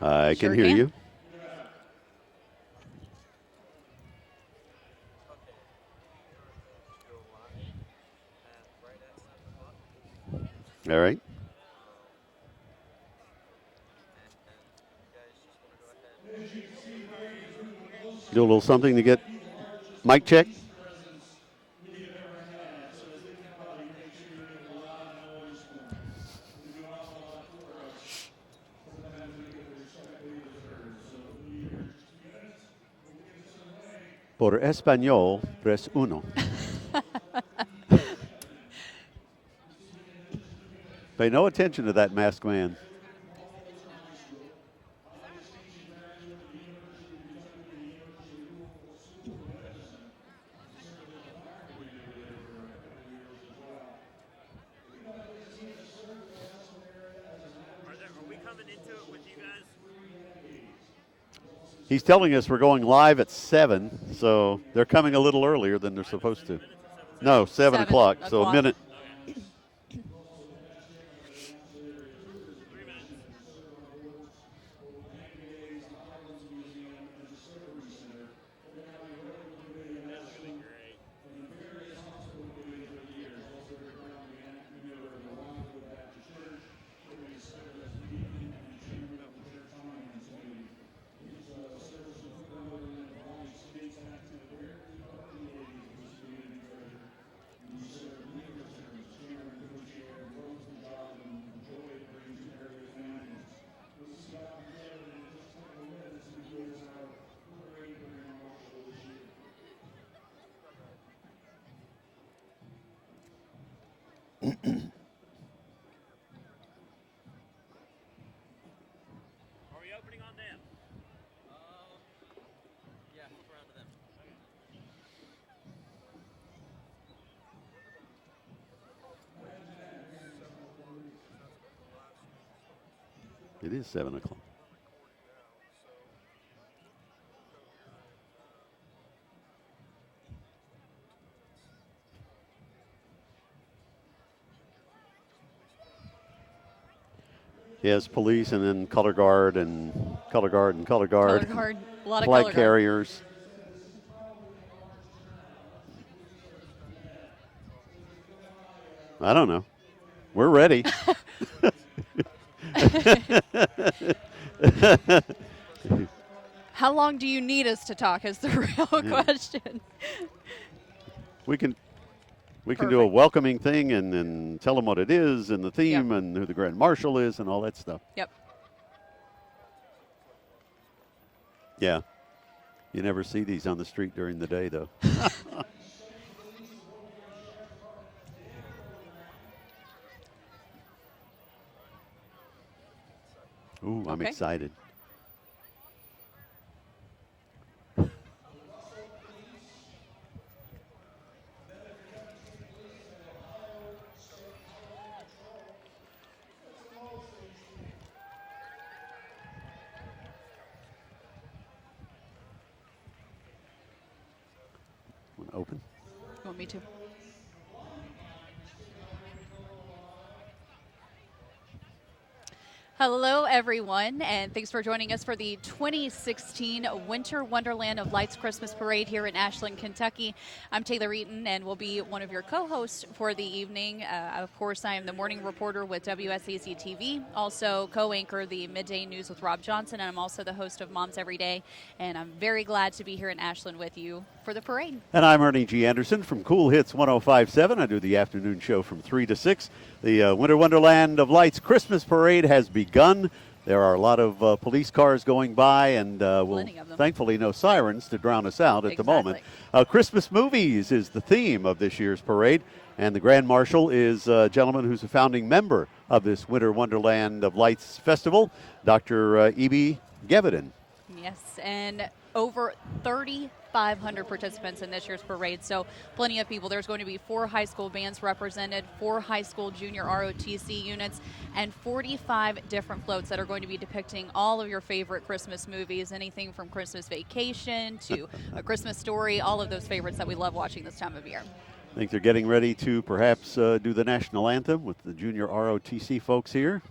I can hear you. All right. Do a little something to get mic check. Por español, press uno. Pay no attention to that masked man. Are we coming into it with you guys? He's telling us we're going live at 7, so they're coming a little earlier than they're supposed to. No, 7 o'clock, so a minute. It is 7 o'clock. Yes, police and then color guard and color guard and color guard. Color guard, a lot of flag color carriers. I don't know. We're ready. How long do you need us to talk is the real question. We can do a welcoming thing and then tell them what it is and the theme and who the Grand Marshal is and all that stuff. Yep. Yeah. You never see these on the street during the day, though. Ooh, I'm excited. Want to open? You want me to? Hello, everyone, and thanks for joining us for the 2016 Winter Wonderland of Lights Christmas Parade here in Ashland, Kentucky. I'm Taylor Eaton, and will be one of your co-hosts for the evening. Of course, I am the morning reporter with WSAZ TV, also co-anchor the midday news with Rob Johnson, and I'm also the host of Moms Every Day, and I'm very glad to be here in Ashland with you for the parade. And I'm Ernie G. Anderson from Cool Hits 105.7. I do the afternoon show from 3 to 6. The Winter Wonderland of Lights Christmas Parade has begun. There are a lot of police cars going by, and thankfully no sirens to drown us out at the moment. Christmas movies is the theme of this year's parade, and the Grand Marshal is a gentleman who's a founding member of this Winter Wonderland of Lights Festival, Dr. E.B. Gevedin. Yes, and over 3,500 participants in this year's parade, so plenty of people. There's going to be 4 high school bands represented, 4 high school junior ROTC units, and 45 different floats that are going to be depicting all of your favorite Christmas movies, anything from Christmas Vacation to A Christmas Story, all of those favorites that we love watching this time of year. I think they're getting ready to perhaps do the national anthem with the junior ROTC folks here.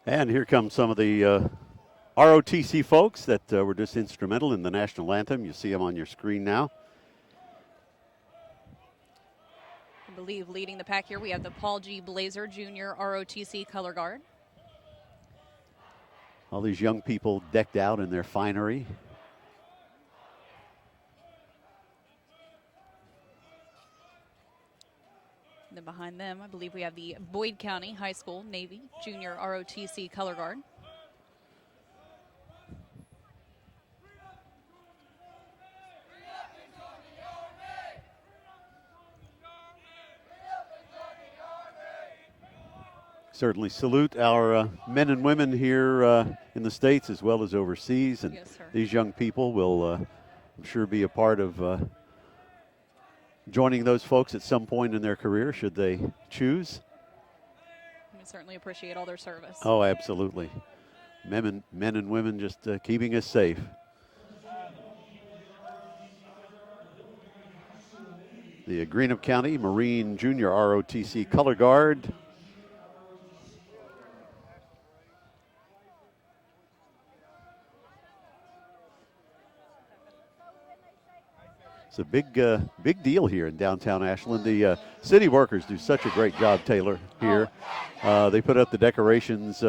And here come some of the ROTC folks that were just instrumental in the national anthem. You see them on your screen now. I believe leading the pack here we have the Paul G. Blazer Jr. ROTC color guard. All these young people decked out in their finery. Then behind them, I believe we have the Boyd County High School Navy Junior ROTC color guard. Certainly salute our men and women here in the States as well as overseas. And yes, sir. These young people will, I'm sure, be a part of joining those folks at some point in their career, should they choose. We certainly appreciate all their service. Oh, absolutely. Men and women just keeping us safe. The Greenup County Marine Junior ROTC color guard. It's a big deal here in downtown Ashland. The city workers do such a great job, Taylor, here. They put up the decorations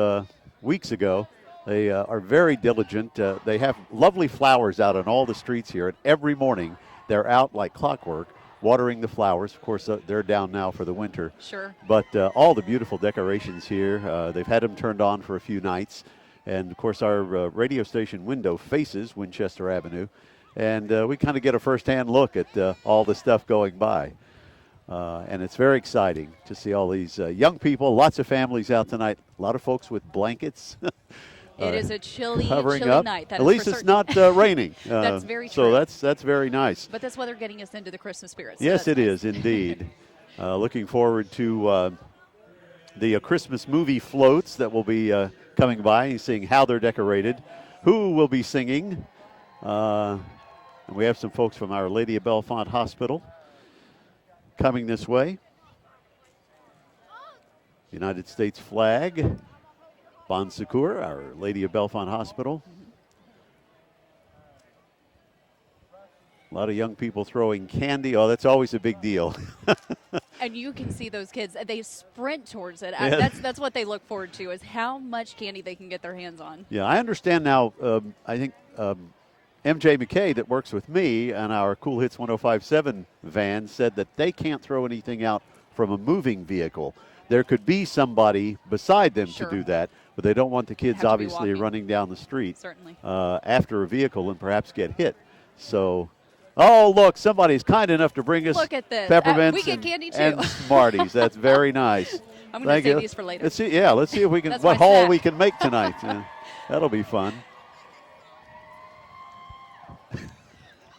weeks ago. They are very diligent. They have lovely flowers out on all the streets here, and every morning they're out like clockwork watering the flowers. Of course, they're down now for the winter. Sure. But all the beautiful decorations here, they've had them turned on for a few nights. And, of course, our radio station window faces Winchester Avenue. And we kind of get a first-hand look at all the stuff going by. And it's very exciting to see all these young people, lots of families out tonight, a lot of folks with blankets. It is a chilly up. night. At least it's not raining. That's very true. So that's very nice. But this weather getting us into the Christmas spirit. So yes, it nice. is indeed. Looking forward to the Christmas movie floats that will be coming by and seeing how they're decorated, who will be singing. And we have some folks from Our Lady of Bellefonte Hospital coming this way. United States flag, Bon Secours, Our Lady of Bellefonte Hospital. A lot of young people throwing candy. Oh, that's always a big deal. And you can see those kids, they sprint towards it. Yeah. That's what they look forward to, is how much candy they can get their hands on. Yeah, I understand now. I think MJ McKay, that works with me on our Cool Hits 105.7 van, said that they can't throw anything out from a moving vehicle. There could be somebody beside them Sure. to do that, but they don't want the kids Have to be obviously walking. running down the street Certainly. after a vehicle and perhaps get hit. So, oh, look, somebody's kind enough to bring us Look at this. peppermints We get candy, too. and Smarties. That's very nice. I'm going Thank to save you. these for later. Let's see if we can That's what my haul snack. we can make tonight. Yeah, that'll be fun.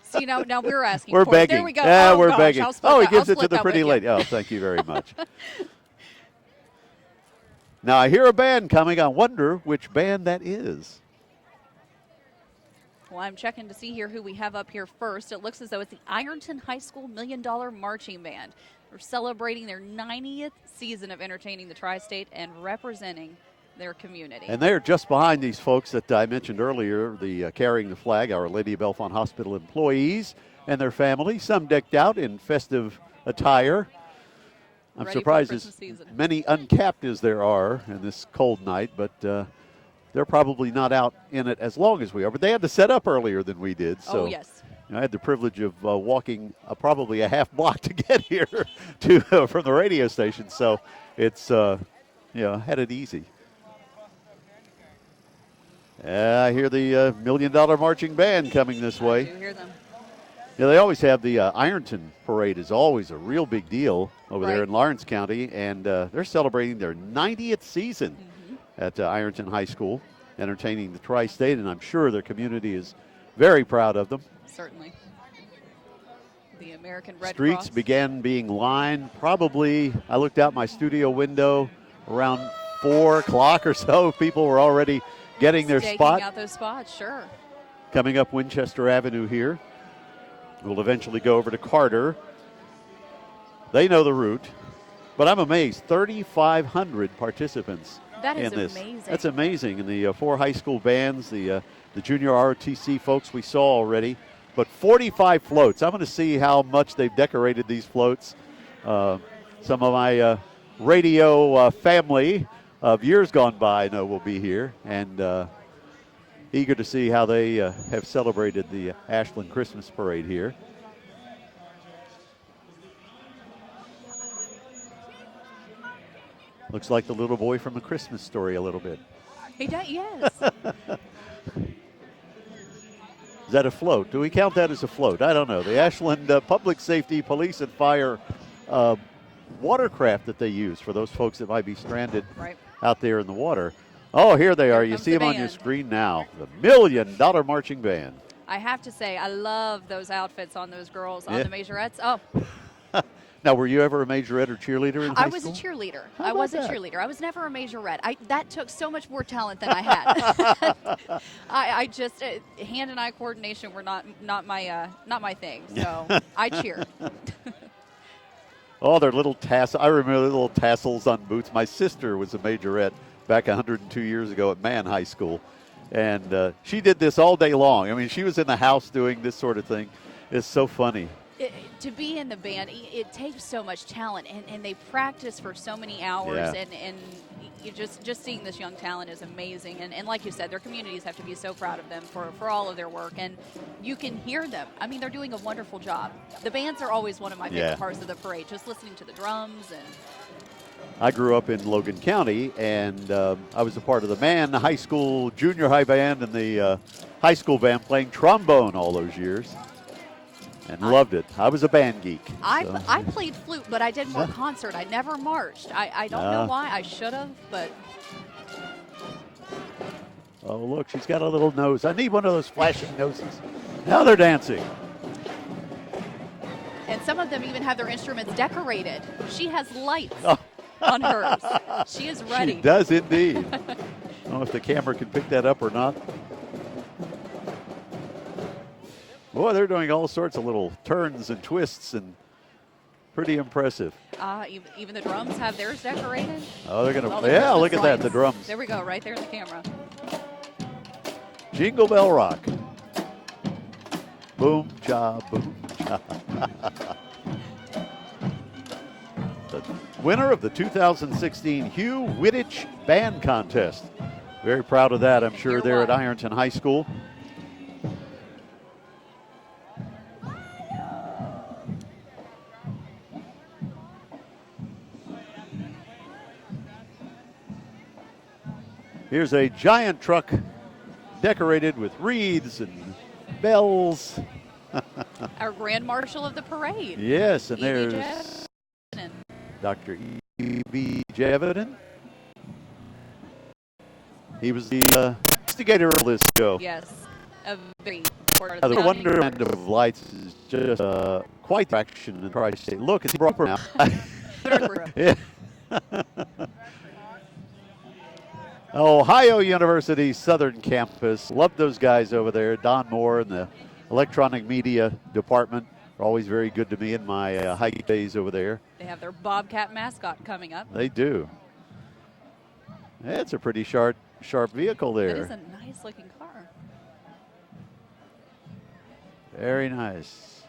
See, now we're asking We're for it. begging. There we go. Yeah, Oh, we're gosh, begging. I'll split Oh, he that- I'll gives it to split the that pretty with you. lady. Oh, thank you very much. Now, I hear a band coming. I wonder which band that is. Well, I'm checking to see here who we have up here first. It looks as though it's the Ironton High School $1 Million Marching Band. They're celebrating their 90th season of entertaining the tri-state and representing their community. And they're just behind these folks that I mentioned earlier, the carrying the flag, Our Lady of Bellefonte Hospital employees and their families, some decked out in festive attire. I'm Ready for surprised Christmas as season. many uncapped as there are in this cold night, but they're probably not out in it as long as we are. But they had to set up earlier than we did. So Oh, yes. I had the privilege of walking probably a half block to get here to from the radio station. So it's, had it easy. I hear the $1 Million Marching Band coming this way. I do hear them. Yeah, they always have the Ironton Parade is always a real big deal over there Right. in Lawrence County, and they're celebrating their 90th season at Ironton High School, entertaining the tri-state, and I'm sure their community is very proud of them. Certainly. The American Red Streets Cross. began being lined probably, I looked out my studio window around 4 o'clock or so. People were already getting their Staking spot. out those spots, sure. Coming up Winchester Avenue here. We'll eventually go over to Carter. They know the route, but I'm amazed. 3,500 participants That is in this. amazing. That's amazing. And the 4 high school bands, the junior ROTC folks we saw already, but 45 floats. I'm going to see how much they've decorated these floats. Some of my radio family of years gone by I know will be here, and eager to see how they have celebrated the Ashland Christmas Parade here. Looks like the little boy from A Christmas Story a little bit. He does, yes. Is that a float? Do we count that as a float? I don't know. The Ashland Public Safety, Police, and Fire watercraft that they use for those folks that might be stranded Right. out there in the water. Oh, here they are. You comes see the them on your band. screen now. The $1 Million Marching Band. I have to say, I love those outfits on those girls, on Yeah. the majorettes. Oh, Now, were you ever a majorette or cheerleader in high I was school? a cheerleader. How I about was a that? cheerleader. I was never a majorette. That took so much more talent than I had. I just hand and eye coordination were not my thing. So I cheer. Oh, their little tassels. I remember the little tassels on boots. My sister was a majorette back 102 years ago at Mann High School. And she did this all day long. I mean, she was in the house doing this sort of thing. It's so funny. To be in the band, it takes so much talent, and they practice for so many hours, Yeah. and you just seeing this young talent is amazing. And like you said, their communities have to be so proud of them for all of their work, and you can hear them. I mean, they're doing a wonderful job. The bands are always one of my favorite Yeah. parts of the parade, just listening to the drums. And I grew up in Logan County, and I was a part of the Mann High School junior high band and the high school band, playing trombone all those years, and loved it. I was a band geek. so. I played flute, but I did more concert. I never marched. I don't know why. I should have, but Oh, look, she's got a little nose. I need one of those flashing noses. Now they're dancing. and some of them even have their instruments decorated. She has lights Oh. on hers. She is ready. She does indeed. I don't know if the camera can pick that up or not. Boy, they're doing all sorts of little turns and twists, and pretty impressive. Even the drums have theirs decorated. Oh, they're going All to, the yeah, Christmas look at that, lights. the drums. There we go, right there in the camera. Jingle Bell Rock. Boom, cha, boom, cha. The winner of the 2016 Hugh Wittich Band Contest. Very proud of that, I'm sure, You're there at welcome. Ironton High School. Here's a giant truck decorated with wreaths and bells. Our Grand Marshal of the parade. Yes, and E.B. there's Jevin. Dr. E.B. Jevin. He was the instigator of this show. Yes, a very important. The Wonderland of Lights is just quite the action in Tri-State. Look, it's proper now. Yeah. Ohio University Southern Campus. Love those guys over there. Don Moore and the electronic media department are always very good to me in my hiking days over there. They have their Bobcat mascot coming up. They do. It's a pretty sharp vehicle there. That is a nice looking car. Very nice.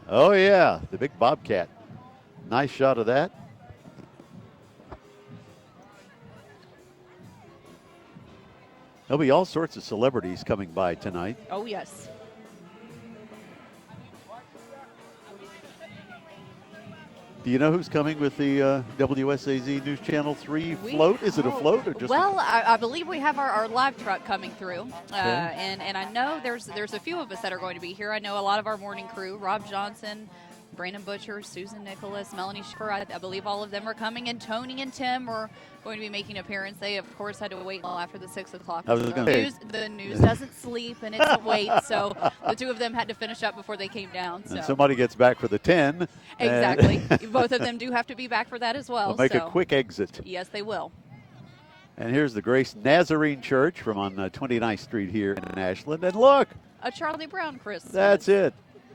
Oh, yeah, the big Bobcat. Nice shot of that. There'll be all sorts of celebrities coming by tonight. Oh, yes. Do you know who's coming with the WSAZ News Channel 3 float? Is it a float or just? Well, I believe we have our live truck coming through, Okay. and I know there's a few of us that are going to be here. I know a lot of our morning crew: Rob Johnson, Brandon Butcher, Susan Nicholas, Melanie Schiffer. I believe all of them are coming, and Tony and Tim are going to be making an appearance. They, of course, had to wait until after the 6 o'clock. I was just gonna say. The news doesn't sleep, and it's a wait, so the two of them had to finish up before they came down. So. And somebody gets back for the 10. Exactly. Both of them do have to be back for that as well. They'll make a so. quick exit. Yes, they will. And here's the Grace Nazarene Church from on 29th Street here in Ashland. And look, A Charlie Brown Christmas. that's it.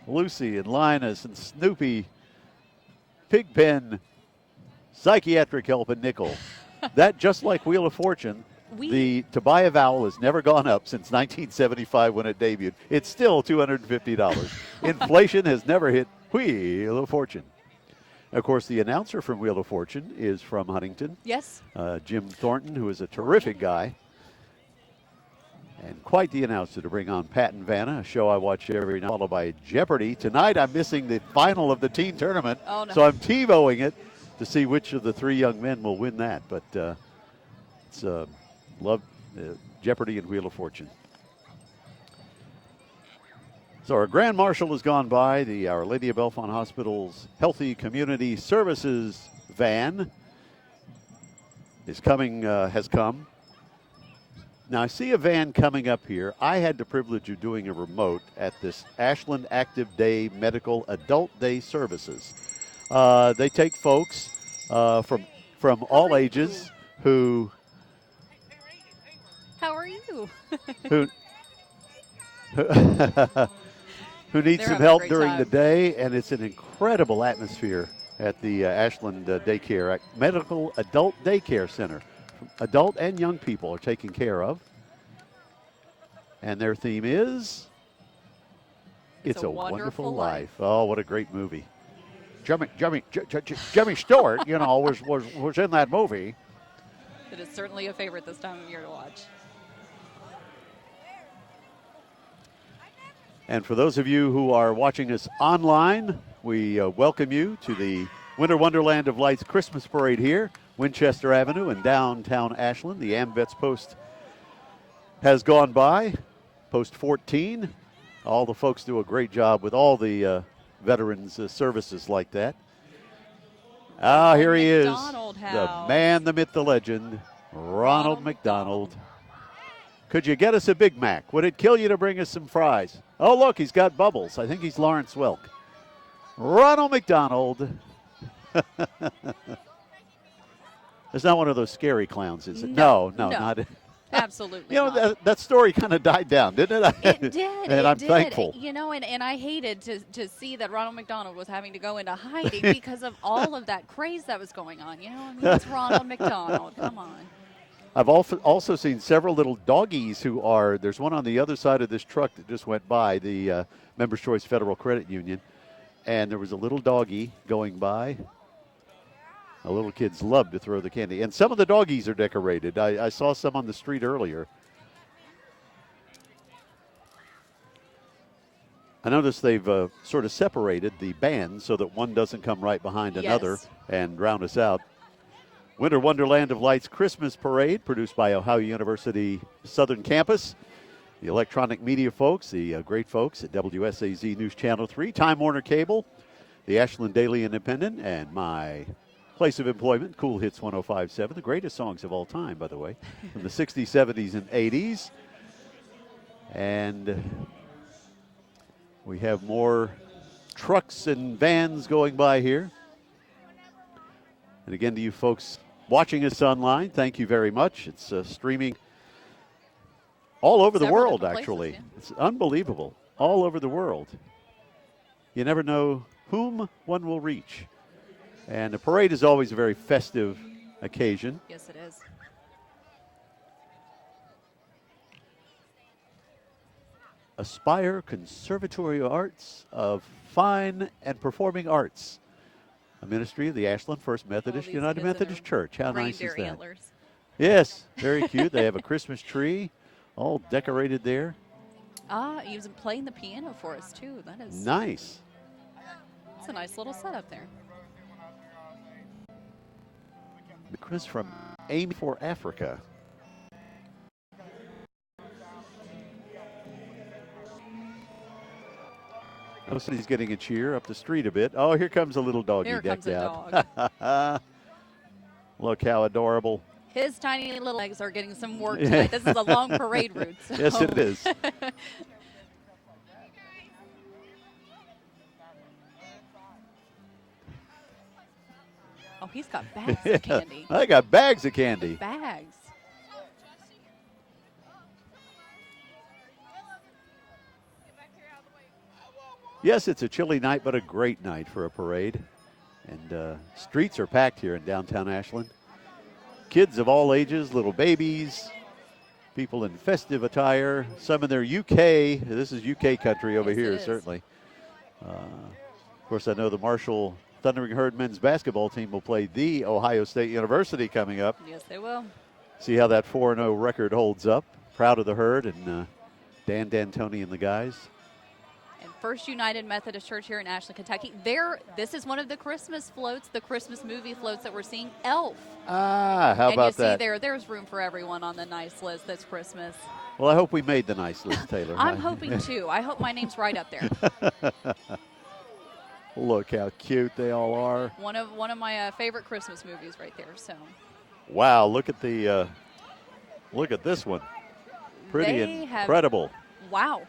Lucy and Linus and Snoopy, Pigpen, Psychiatric Help, and Nickel. That, just like Wheel of Fortune, the to buy a vowel has never gone up since 1975 when it debuted. It's still $250. Inflation has never hit Wheel of Fortune. Of course, the announcer from Wheel of Fortune is from Huntington. Yes. Jim Thornton, who is a terrific guy. And quite the announcer to bring on Pat and Vanna, a show I watch every night, followed by Jeopardy. Tonight I'm missing the final of the teen tournament, so I'm TiVoing it to see which of the three young men will win that. But it's love Jeopardy and Wheel of Fortune. So our Grand Marshal has gone by. The Our Lady of Bellefonte Hospital's Healthy Community Services van is coming, has come. Now, I see a van coming up here. I had the privilege of doing a remote at this Ashland Active Day Medical Adult Day Services. They take folks from all ages who... How are you? who need They're some having a help great during time. the day, and it's an incredible atmosphere at the Ashland Daycare Medical Adult Daycare Center. Adult and young people are taken care of. And their theme is It's a Wonderful Life. Oh, what a great movie. Jimmy Stewart, you know, was in that movie. It is certainly a favorite this time of year to watch. And for those of you who are watching us online, we welcome you to the Winter Wonderland of Lights Christmas Parade here, Winchester Avenue in downtown Ashland. The AMVETS post has gone by, post 14. All the folks do a great job with all the veterans services like that. Ah, here he is, the man, the myth, the legend, Ronald McDonald. Could you get us a Big Mac? Would it kill you to bring us some fries? Oh, look, he's got bubbles. I think he's Lawrence Welk. Ronald McDonald. It's not one of those scary clowns, is it? No, not it. Absolutely. You know, that story kind of died down, didn't it? It did. And I'm thankful. You know, and I hated to see that Ronald McDonald was having to go into hiding because of all of that craze that was going on. You know, I mean, it's Ronald McDonald. Come on. I've also seen several little doggies who are, there's one on the other side of this truck that just went by, the Members Choice Federal Credit Union, and there was a little doggie going by. The little kids love to throw the candy. And some of the doggies are decorated. I saw some on the street earlier. I noticed they've sort of separated the bands so that one doesn't come right behind another and drown us out. Winter Wonderland of Lights Christmas Parade, produced by Ohio University Southern Campus. The electronic media folks, the great folks at WSAZ News Channel 3, Time Warner Cable, the Ashland Daily Independent, and my place of employment, Cool Hits 105.7, the greatest songs of all time, by the way, from the 60s, 70s, and 80s. And we have more trucks and vans going by here. And again, to you folks watching us online, thank you very much. It's streaming all over the world, actually. Places, yeah. It's unbelievable. All over the world. You never know whom one will reach. And the parade is always a very festive occasion. Yes, it is. Aspire Conservatory of Arts of Fine and Performing Arts, a ministry of the Ashland First Methodist United Methodist Church. How nice is that? Antlers. Yes, very cute. They have a Christmas tree all decorated there. He was playing the piano for us, too. That is nice. It's a nice little setup there. Chris from Aim for Africa. Somebody's getting a cheer up the street a bit. Oh, here comes a little doggy decked out. Dog. Look how adorable. His tiny little legs are getting some work tonight. This is a long parade route. So. Yes, it is. Oh, he's got bags of candy. I got bags of candy. Bags. Yes, it's a chilly night, but a great night for a parade. And streets are packed here in downtown Ashland. Kids of all ages, little babies, people in festive attire, some in their UK. This is UK country over here, certainly. Of course, I know the Marshall Thundering Herd men's basketball team will play the Ohio State University coming up. Yes, they will. See how that 4-0 record holds up. Proud of the Herd and Dan D'Antoni and the guys. First United Methodist Church here in Ashland, Kentucky. This is one of the Christmas floats, the Christmas movie floats that we're seeing, Elf. How about that? And you see there's room for everyone on the nice list this Christmas. Well, I hope we made the nice list, Taylor. I'm hoping too. I hope my name's right up there. Look how cute they all are. One of my favorite Christmas movies right there. So. Wow, look at this one. Pretty incredible. Wow.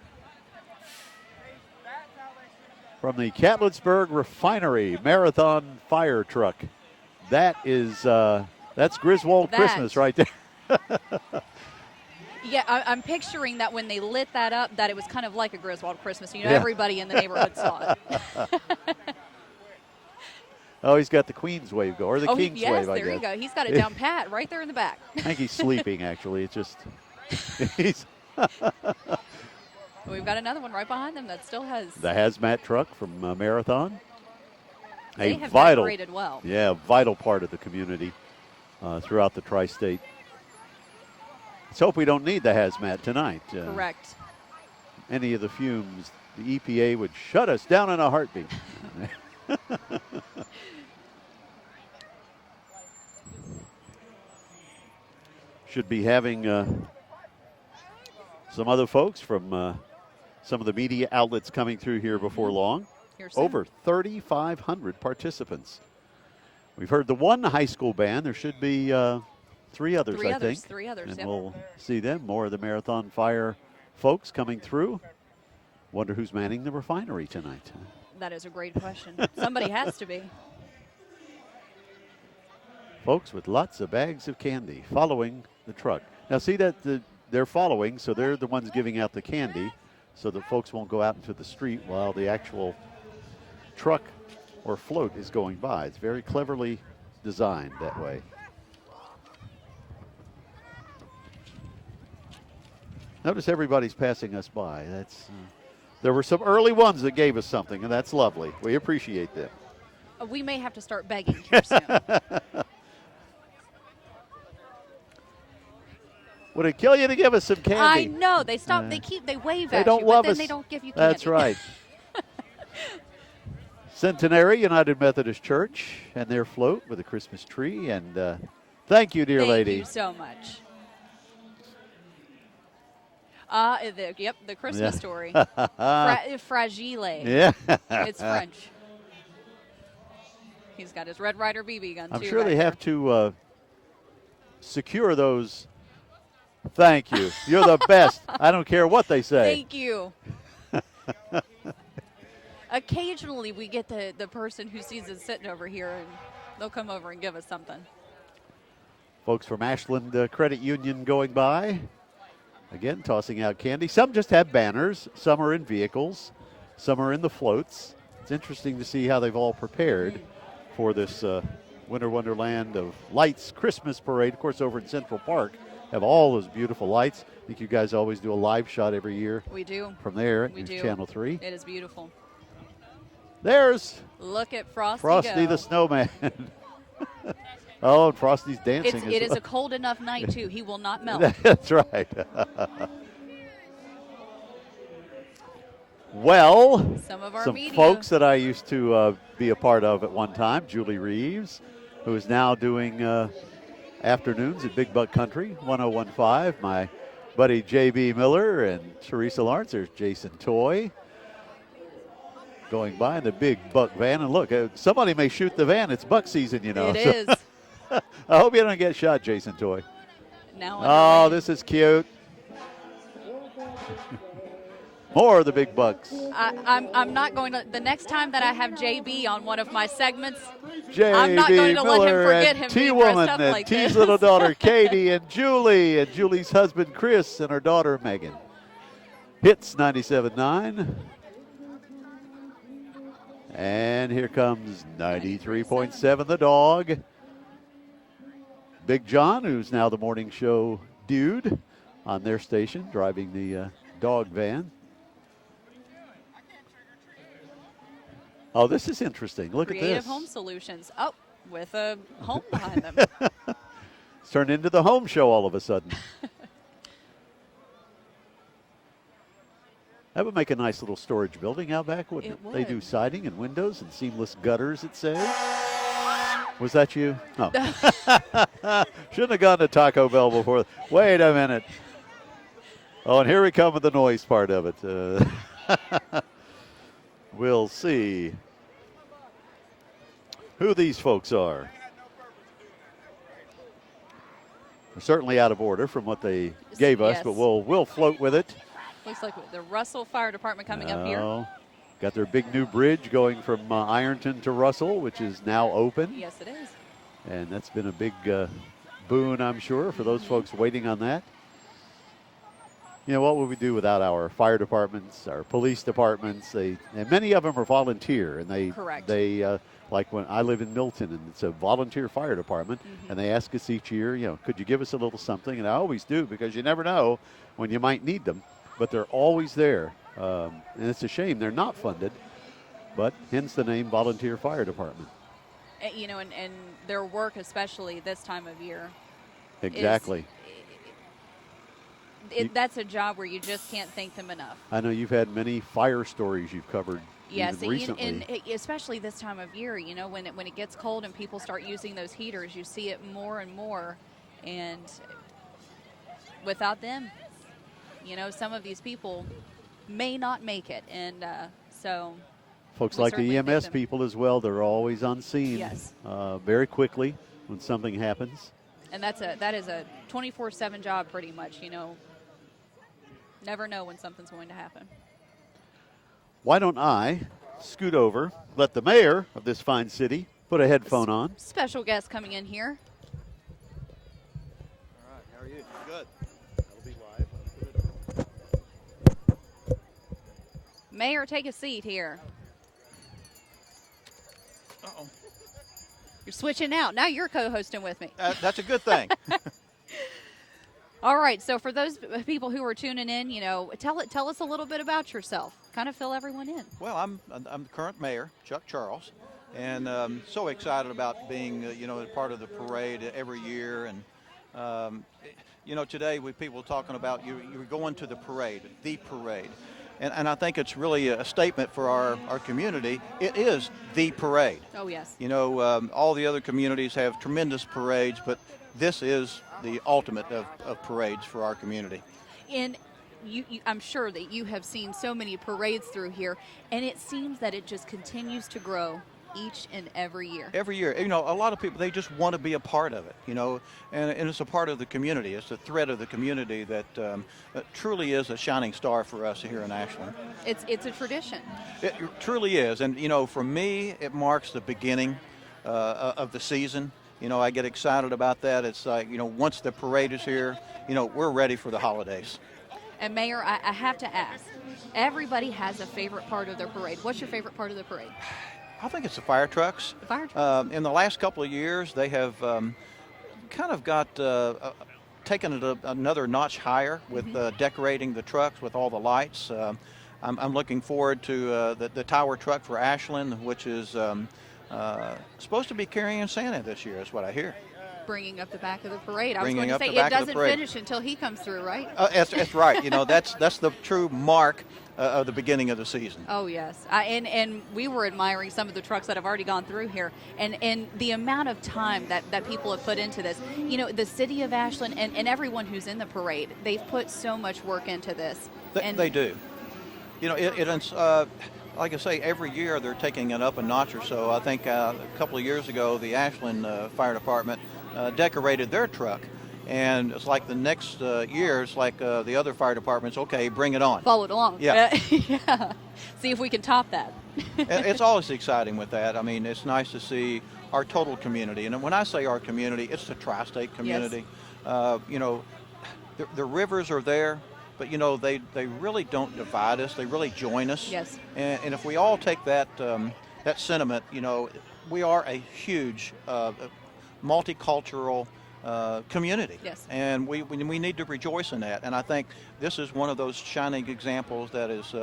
From the Catlettsburg Refinery Marathon Fire Truck. That's Griswold Christmas right there. Yeah, I'm picturing that when they lit that up, that it was kind of like a Griswold Christmas. Everybody in the neighborhood saw it. Oh, he's got the Queen's wave or the King's wave, I guess. There you go. He's got it down pat right there in the back. I think he's sleeping, actually. It's just he's We've got another one right behind them that still has the hazmat truck from Marathon. They have decorated well. Yeah, vital part of the community throughout the tri-state. Let's hope we don't need the hazmat tonight. Correct. Any of the fumes, the EPA would shut us down in a heartbeat. Should be having some other folks from some of the media outlets coming through here before long. Over 3,500 participants. We've heard the one high school band. There should be three others, I think. Three others, and we'll see them. More of the Marathon Fire folks coming through. Wonder who's manning the refinery tonight. That is a great question. Somebody has to be. Folks with lots of bags of candy following the truck. Now see that they're following, so they're the ones giving out the candy so that folks won't go out into the street while the actual truck or float is going by. It's very cleverly designed that way. Notice everybody's passing us by. There were some early ones that gave us something, and that's lovely. We appreciate them. We may have to start begging here soon. Would it kill you to give us some candy? I know. They stop. They wave at don't you, love but then us. they don't give you candy. That's right. Centenary United Methodist Church and their float with a Christmas tree. And thank you, dear lady. Thank you so much. The Christmas story. Fragile. Yeah. It's French. He's got his Red Ryder BB gun, I'm too. sure back they there. have to secure those. Thank you. You're the best. I don't care what they say. Thank you. Occasionally we get the person who sees us sitting over here, and they'll come over and give us something. Folks from Ashland Credit Union going by. Again, tossing out candy. Some just have banners. Some are in vehicles. Some are in the floats. It's interesting to see how they've all prepared for this Winter Wonderland of Lights Christmas Parade. Of course, over in Central Park, have all those beautiful lights. I think you guys always do a live shot every year. We do. From there, We do. Channel 3. It is beautiful. There's Look at Frosty Frosty go. the Snowman. Oh, and Frosty's dancing. It is a cold enough night, too. He will not melt. That's right. Well, Some of our some media. folks that I used to be a part of at one time, Julie Reeves, who is now doing afternoons at Big Buck Country, 1015. My buddy J.B. Miller and Teresa Lawrence. There's Jason Toy going by in the big Buck van. And look, somebody may shoot the van. It's Buck season, you know. It is. I hope you don't get shot, Jason Toy. Now Oh, underway. this is cute. More of the big bucks. I'm not going to. The next time that I have JB on one of my segments, J.B. I'm not going to let him Miller forget and him being T-Woman dressed up and like T's this. little daughter Katie and Julie and Julie's husband Chris and her daughter Megan. Hits 97.9. And here comes 93.7 The Dog. Big John, who's now the morning show dude on their station, driving the dog van. Oh, this is interesting. Look at Creative this. Home Solutions. Oh, with a home behind them. It's turned into the home show all of a sudden. That would make a nice little storage building out back, wouldn't it? It They do would. siding and windows and seamless gutters, it says. Was that you? No. Shouldn't have gone to Taco Bell before. Wait a minute. Oh, and here we come with the noise part of it. We'll see who these folks are. They're certainly out of order from what they gave us, Yes. but we'll float with it. Looks like the Russell Fire Department coming up here. Oh, got their big new bridge going from Ironton to Russell, which is now open. Yes, it is. And that's been a big boon, I'm sure, for those folks waiting on that. You know, what would we do without our fire departments, our police departments? And many of them are volunteer, and they Correct. They like when I live in Milton, and it's a volunteer fire department, and they ask us each year, you know, could you give us a little something? And I always do, because you never know when you might need them, but they're always there. And it's a shame they're not funded, but hence the name Volunteer Fire Department. You know, and their work, especially this time of year. Exactly. That's a job where you just can't thank them enough. I know you've had many fire stories you've covered Yes, even recently. and especially this time of year, you know, when it gets cold and people start using those heaters, you see it more and more. And without them, you know, some of these people may not make it. And so Folks we like the certainly thank EMS them. people as well, they're always on scene Yes. very quickly when something happens. And that is a 24/7 job pretty much, you know. Never know when something's going to happen. Why don't I scoot over, let the mayor of this fine city put a headphone on. Special guest coming in here. All right, how are you? Good. That'll be live. Mayor, take a seat here. Uh-oh. You're switching out. Now you're co-hosting with me. That's a good thing. All right, so for those people who are tuning in, tell us a little bit about yourself. Kind of fill everyone in. Well, I'm the current mayor, Chuck Charles, and so excited about being a part of the parade every year. And today we people talking about you're going to the parade, and I think it's really a statement for our community. It is the parade. Oh yes. All the other communities have tremendous parades, but this is the ultimate of parades for our community. And I'm sure that you have seen so many parades through here, and it seems that it just continues to grow each and every year. Every year. A lot of people, they just want to be a part of it, and it's a part of the community. It's a thread of the community that truly is a shining star for us here in Ashland. It's a tradition. It truly is. And, for me, it marks the beginning of the season. I get excited about that. It's like, once the parade is here, we're ready for the holidays. And Mayor, I have to ask, everybody has a favorite part of their parade. What's your favorite part of the parade? I think it's the fire trucks. The fire trucks. In the last couple of years, they have kind of got taken it another notch higher with decorating the trucks with all the lights. I'm looking forward to the tower truck for Ashland, which is supposed to be carrying Santa this year, is what I hear. Bringing up the back of the parade. I was Bringing going to up say the back it of the doesn't parade. finish until he comes through, right? That's right. That's the true mark of the beginning of the season. Oh yes, and we were admiring some of the trucks that have already gone through here, and the amount of time that people have put into this. The city of Ashland and everyone who's in the parade, they've put so much work into this. They do. Like I say, every year they're taking it up a notch or so. I think a couple of years ago, the Ashland Fire Department decorated their truck. And it's like the next year, it's like the other fire departments, okay, bring it on. Follow it along. Yeah. Yeah. See if we can top that. It's always exciting with that. I mean, it's nice to see our total community. And when I say our community, it's the tri-state community. Yes. The rivers are there, but, they really don't divide us. They really join us. Yes. And if we all take that sentiment, we are a huge multicultural community. Yes. And we need to rejoice in that. And I think this is one of those shining examples that is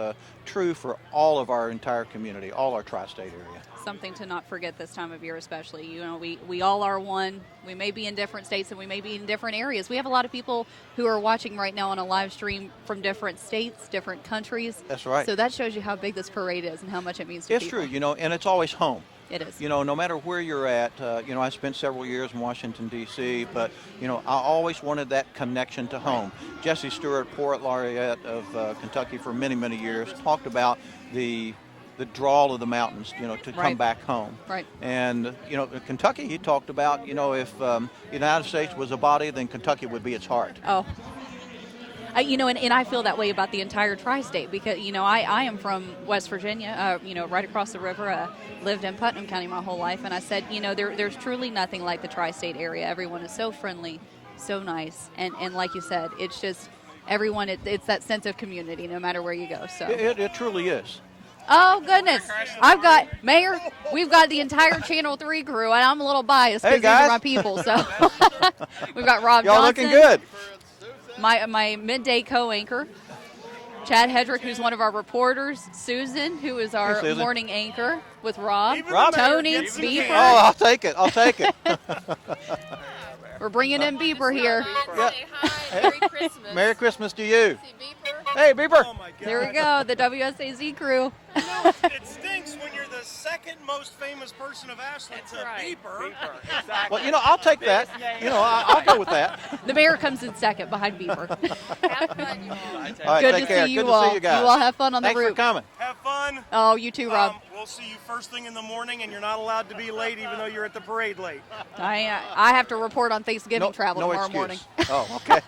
true for all of our entire community, all our tri-state area. Something to not forget this time of year, especially. We all are one. We may be in different states and we may be in different areas. We have a lot of people who are watching right now on a live stream from different states, different countries. That's right. So that shows you how big this parade is and how much it means to people. It's true, and it's always home. It is. No matter where you're at, I spent several years in Washington, D.C., but, I always wanted that connection to home. Jesse Stewart, Poet Laureate of Kentucky for many, many years, talked about the drawl of the mountains, to come back home. Right. And, Kentucky, he talked about, if the United States was a body, then Kentucky would be its heart. Oh. And I feel that way about the entire tri-state because, I am from West Virginia, right across the river. Lived in Putnam County my whole life. And I said, there's truly nothing like the tri-state area. Everyone is so friendly, so nice. And like you said, it's just everyone, it's that sense of community no matter where you go. So It truly is. Oh, goodness. Mayor, we've got the entire Channel 3 crew, and I'm a little biased because these are my people. So we've got Rob Y'all Johnson. looking good. My midday co-anchor, Chad Hedrick, who's one of our reporters, Susan, who is our Susan. morning anchor with Rob, Rob. Tony, Get some Beaver. candy. Oh, I'll take it. We're bringing in Beaver here. Yeah. Say hi. Merry Christmas. Merry Christmas to you. See Beeper? Hey, Beeper. Oh my God. There we go, the WSAZ crew. It stinks when you're the second most famous person of Ashland to right. Beeper. Well, I'll take that. I'll go with that. The mayor comes in second behind Beaver. Have fun, you all. All right, Good take to care. see you Good all. to see you guys. You all have fun on the Thanks route. for coming. Have fun. Oh, you too, Rob. We'll see you first thing in the morning, and you're not allowed to be late, even though you're at the parade late. I have to report on Thanksgiving travel no tomorrow excuse. morning. Oh, okay.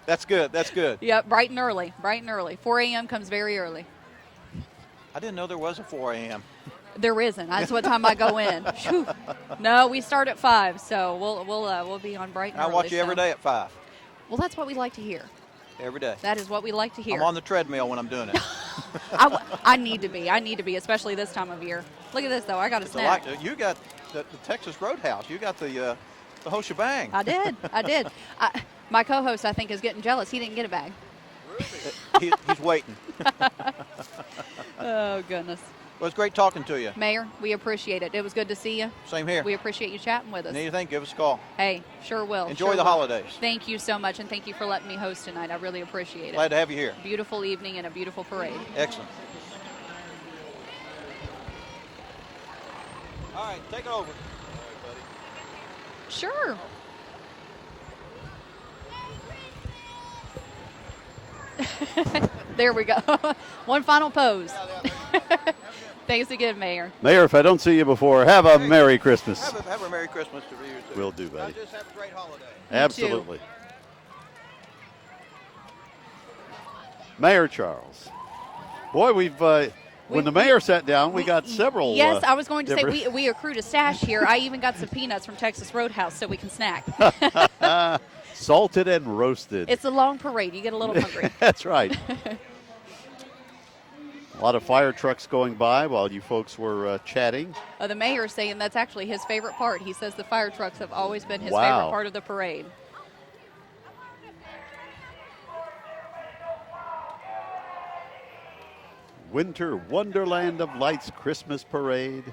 That's good. That's good. Yep, bright and early. 4 a.m. comes very early. I didn't know there was a 4 a.m. There isn't. That's what time I go in. Whew. No, we start at 5, so we'll be on bright and I early. watch you every day at 5. Well, that's what we like to hear. Every day. That is what we like to hear. I'm on the treadmill when I'm doing it. I need to be, especially this time of year. Look at this, though. I got a It's snack. you got the Texas Roadhouse. You got the whole shebang. I did. My co-host, I think, is getting jealous. He didn't get a bag. He's waiting. Oh, goodness. Well, it's great talking to you. Mayor, we appreciate it. It was good to see you. Same here. We appreciate you chatting with us. Need anything, give us a call. Hey, sure will. Enjoy sure the will. holidays. Thank you so much, and thank you for letting me host tonight. I really appreciate it. Glad to have you here. Beautiful evening and a beautiful parade. Excellent. All right, take it over. Sure. There we go. One final pose. Thanks again, Mayor. Mayor, if I don't see you before, have a Merry Christmas. Have a Merry Christmas to you, too. Will do, buddy. Now just have a great holiday. Absolutely. Mayor Charles. Boy, when the mayor sat down, we got several. Yes, I was going to say different- we accrued a stash here. I even got some peanuts from Texas Roadhouse so we can snack. Salted and roasted. It's a long parade. You get a little hungry. That's right. A lot of fire trucks going by while you folks were chatting. The mayor's saying that's actually his favorite part. He says the fire trucks have always been his Wow. favorite part of the parade. Winter Wonderland of Lights Christmas Parade.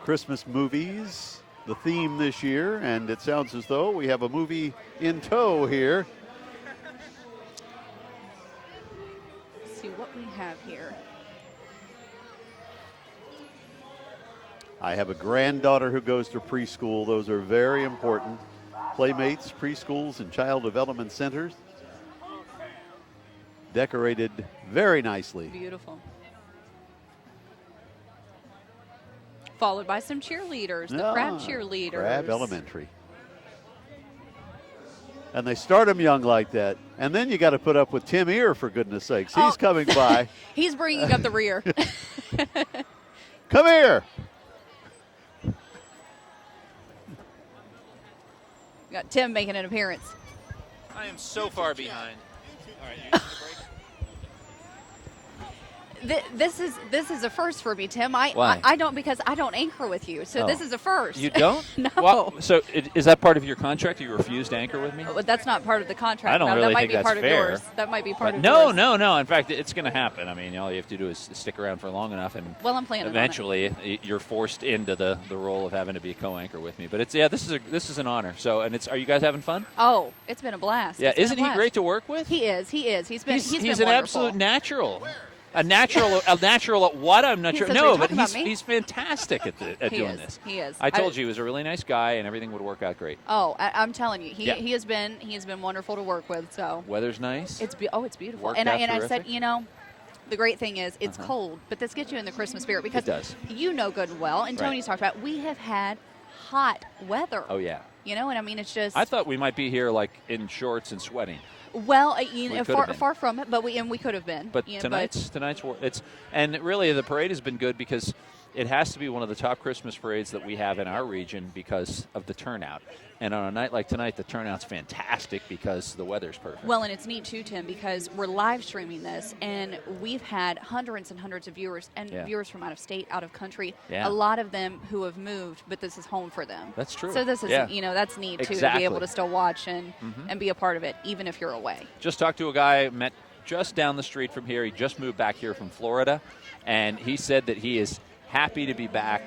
Christmas movies, the theme this year, and it sounds as though we have a movie in tow here. Let's see what we have here. I have a granddaughter who goes to preschool. Those are very important. Playmates, preschools, and child development centers. Decorated very nicely. Beautiful. Followed by some cheerleaders, the crab cheerleaders. Crab Elementary. And they start them young like that. And then you got to put up with Tim Ear, for goodness sakes. He's coming by. He's bringing up the rear. Come here. Got Tim making an appearance. I am so far behind. All right, you need a break? This is a first for me, Tim. Why? I don't, because I don't anchor with you, so this is a first. You don't? No. Well, so is that part of your contract? You refuse to anchor with me? But that's not part of the contract. I don't Now, really that might think be that's part fair. of yours. That might be part of No, yours. no. In fact, it's going to happen. I mean, all you have to do is stick around for long enough, and Well, I'm planning on it. eventually you're forced into the role of having to be a co-anchor with me. But this is an honor. So, and are you guys having fun? Oh, it's been a blast. Yeah, It's been a isn't he blast. great to work with? He is. He's been He's been an wonderful. absolute natural. A natural at what? I'm not He sure. says, No, "Are you but talking about me?" he's fantastic at He doing is. this. He is. I told you he was a really nice guy, and everything would work out great. Oh, I'm telling you, Yeah. he has been wonderful to work with. So Weather's nice. it's beautiful. Worked And out I said, terrific. the great thing is it's cold, but this gets you in the Christmas spirit because It does. you know good and well, and Right. Tony's talked about, we have had hot weather. Oh yeah. And I mean, it's just I thought we might be here like in shorts and sweating, well, We could have been. far from it, but we could have been. but you know, tonight's and really the parade has been good because it has to be one of the top Christmas parades that we have in our region because of the turnout. And on a night like tonight, the turnout's fantastic because the weather's perfect. Well, and it's neat too, Tim, because we're live streaming this, and we've had hundreds and hundreds of viewers, and Yeah. viewers from out of state, out of country. Yeah. A lot of them who have moved, but this is home for them. That's true. So this is, Yeah. that's neat too, to Exactly. be able to still watch and be a part of it, even if you're away. Just talked to a guy, met just down the street from here. He just moved back here from Florida, and he said that he is happy to be back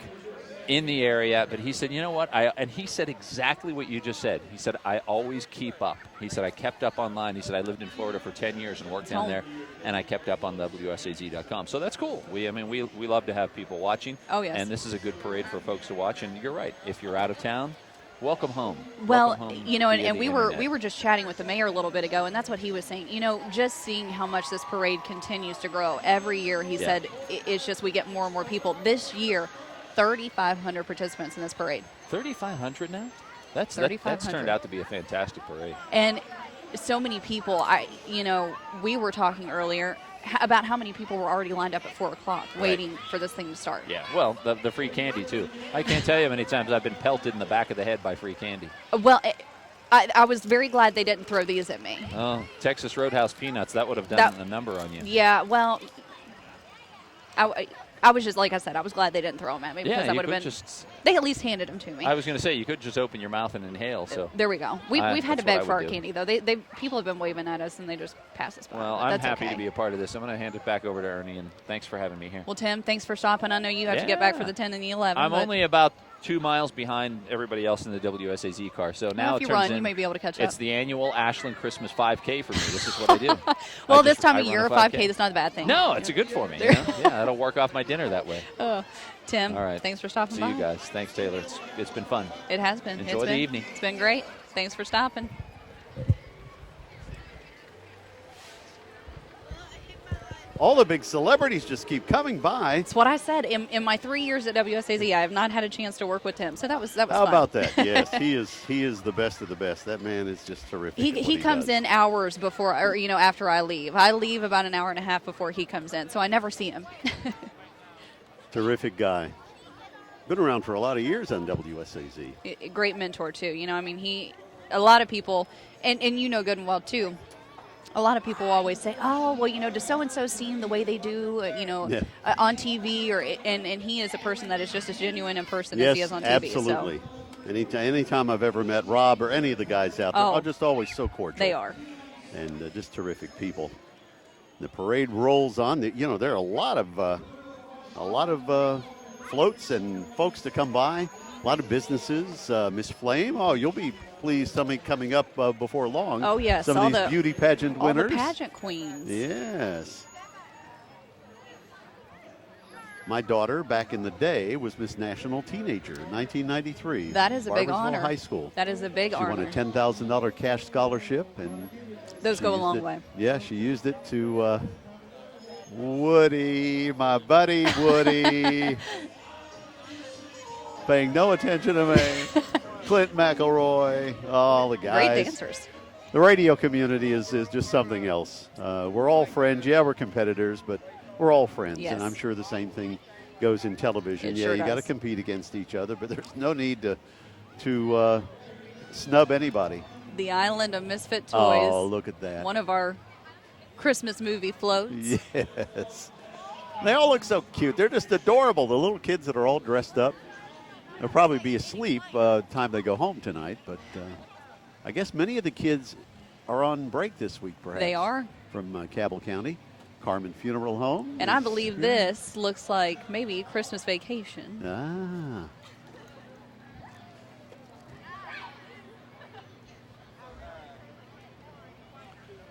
in the area. But he said, you know what? And he said exactly what you just said. He said, I always keep up. He said, I kept up online. He said, I lived in Florida for 10 years and worked down there, and I kept up on WSAZ.com. So that's cool. We love to have people watching. Oh, yes. And this is a good parade for folks to watch. And you're right. If you're out of town, welcome home. Well, Welcome home and via we the were internet. just chatting with the mayor a little bit ago, and that's what he was saying. Just seeing how much this parade continues to grow every year. He said it's just we get more and more people. This year, 3,500 participants in this parade. 3,500 now? That's 3,500. turned out to be a fantastic parade. And so many people, we were talking earlier about how many people were already lined up at 4 o'clock waiting for this thing to start. Yeah, well, the free candy, too. I can't tell you how many times I've been pelted in the back of the head by free candy. Well, I was very glad they didn't throw these at me. Oh, Texas Roadhouse peanuts, that would have done a number on you. Yeah, well, I was just, like I said, I was glad they didn't throw them at me because Yeah, that you would have could been. just. They at least handed them to me. I was going to say you could just open your mouth and inhale. So There we go. We've had to that's what beg I for our would do. candy though. People have been waving at us and they just pass us by. Well, but I'm that's happy okay. to be a part of this. I'm going to hand it back over to Ernie, and thanks for having me here. Well, Tim, thanks for stopping. I know you have to get back for Yeah. the 10 and the 11. I'm but only about 2 miles behind everybody else in the WSAZ car. So now if it you turns run, in, you may be able to catch up. It's the annual Ashland Christmas 5K for me. This is what I do. Well, I this just- time I of run year, a 5K, that's not a bad thing. No, it's good for me. You know? Yeah, that'll work off my dinner that way. Tim, All right. thanks for stopping See by. you guys. Thanks, Taylor. It's been fun. It has been. Enjoy the evening. It's been great. Thanks for stopping. All the big celebrities just keep coming by. It's what I said. In my 3 years at WSAZ, I have not had a chance to work with Tim. So that was How fun. about that? Yes, he is the best of the best. That man is just terrific. at what He comes does. in hours before, or after I leave. I leave about an hour and a half before he comes in, so I never see him. Terrific guy. Been around for a lot of years on WSAZ. A great mentor too. A lot of people, and you know good and well too. A lot of people always say, "Oh, well, does so and so seem the way they do, on TV?" And he is a person that is just as genuine in person as he is on TV. Absolutely. Anytime I've ever met Rob or any of the guys out there, are just always so cordial. They are, and just terrific people. The parade rolls on. There are a lot of floats and folks to come by. A lot of businesses. Miss Flame. Oh, you'll be pleased. Somebody coming up before long. Oh, yes. Some of these beauty pageant all winners. the pageant queens. Yes. My daughter, back in the day, was Miss National Teenager in 1993. That is a big Barboursville honor. High School. That is a big honor. She won a $10,000 cash scholarship, and Those she go a used long it- way. Yeah, she used it to Woody, my buddy Woody, paying no attention to me. Clint McElroy, all the guys. Great dancers. The radio community is just something else. We're all friends. Yeah, we're competitors, but we're all friends. Yes. And I'm sure the same thing goes in television. It Yeah, sure you got to does. compete against each other, but there's no need to snub anybody. The Island of Misfit Toys. Oh, look at that. One of our Christmas movie floats. Yes. They all look so cute. They're just adorable. The little kids that are all dressed up. They'll probably be asleep time they go home tonight, but I guess many of the kids are on break this week, perhaps. They are. From Cabell County, Carmen Funeral Home. And I is believe here. this looks like maybe Christmas vacation. Ah.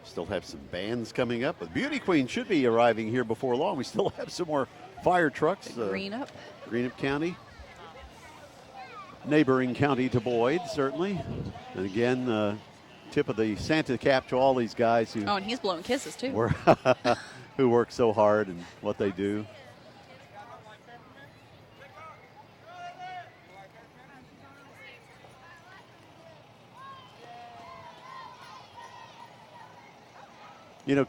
Still have some bands coming up. The Beauty Queen should be arriving here before long. We still have some more fire trucks. Greenup. Greenup County. Neighboring county to Boyd, certainly. And again, tip of the Santa cap to all these guys who Oh, and he's blowing kisses too. who work so hard and what they do.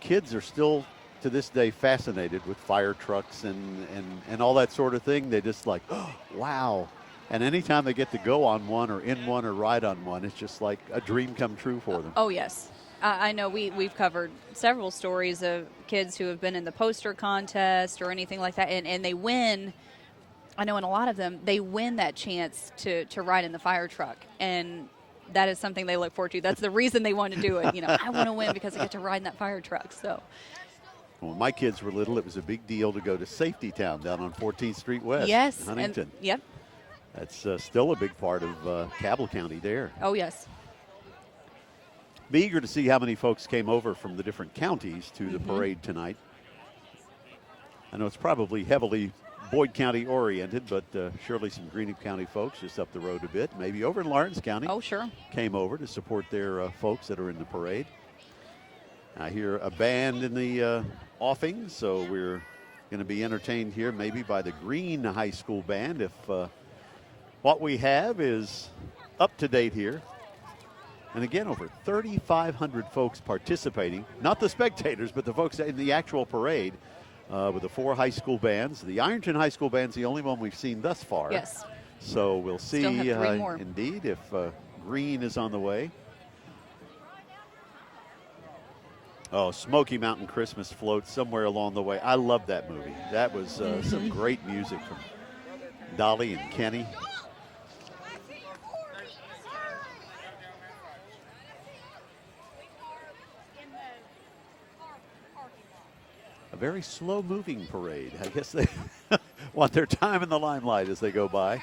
Kids are still to this day fascinated with fire trucks and all that sort of thing. They just like, oh, wow. And anytime they get to go on one or in one or ride on one, it's just like a dream come true for them. Oh, yes. I know we've covered several stories of kids who have been in the poster contest or anything like that, and they win. I know in a lot of them, they win that chance to ride in the fire truck. And that is something they look forward to. That's the reason they want to do it. I want to win because I get to ride in that fire truck. So, When my kids were little, it was a big deal to go to Safety Town down on 14th Street West, yes. Huntington. Yep. That's still a big part of Cabell County there. Oh, yes. Be eager to see how many folks came over from the different counties to the parade tonight. I know it's probably heavily Boyd County oriented, but surely some Greenup County folks just up the road a bit, maybe over in Lawrence County. Oh, sure. Came over to support their folks that are in the parade. I hear a band in the offing, so we're going to be entertained here maybe by the Green High School band if what we have is up to date here. And again, over 3,500 folks participating, not the spectators, but the folks in the actual parade with the 4 high school bands. The Ironton High School band's the only one we've seen thus far. Yes. So we'll see, Still have 3 more. indeed, if Green is on the way. Oh, Smoky Mountain Christmas Float, Somewhere Along the Way. I love that movie. That was some great music from Dolly and Kenny. A very slow-moving parade. I guess they want their time in the limelight as they go by.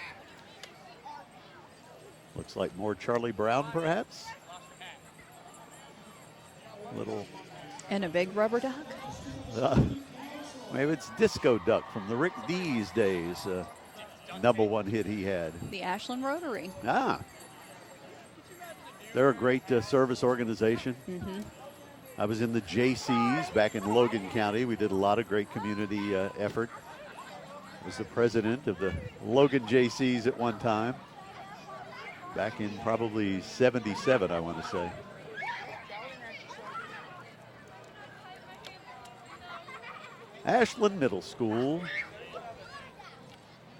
Looks like more Charlie Brown, perhaps. Little. And a big rubber duck. Maybe it's Disco Duck from the Rick Dees days. #1 hit he had. The Ashland Rotary. Ah. They're a great service organization. I was in the JCs back in Logan County. We did a lot of great community effort. I was the president of the Logan JCs at one time. Back in probably 77, I want to say. Ashland Middle School.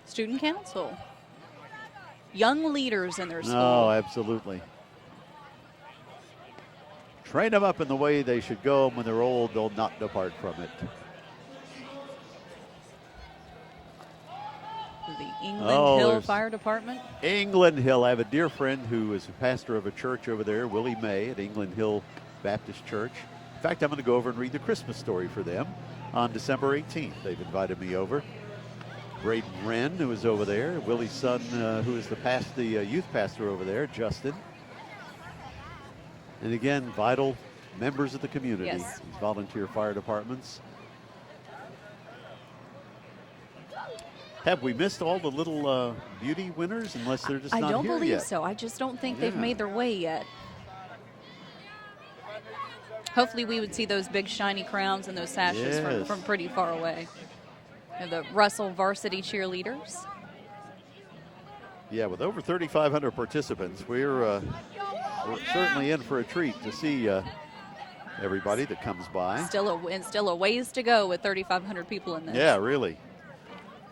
Student council. Young leaders in their school. Oh, absolutely. Train them up in the way they should go, and when they're old, they'll not depart from it. The England Hill Fire Department. England Hill. I have a dear friend who is a pastor of a church over there, Willie May, at England Hill Baptist Church. In fact, I'm going to go over and read the Christmas story for them on December 18th. They've invited me over. Braden Wren, who is over there. Willie's son, who is the youth pastor over there, Justin. And again, vital members of the community. Yes. These volunteer fire departments. Have we missed all the little beauty winners, unless they're just not here yet? I don't believe so. I just don't think they've made their way yet. Hopefully we would see those big shiny crowns and those sashes from pretty far away. And the Russell varsity cheerleaders. Yeah, with over 3,500 participants, we're certainly in for a treat to see everybody that comes by. Still a ways to go with 3,500 people in this. Yeah, really.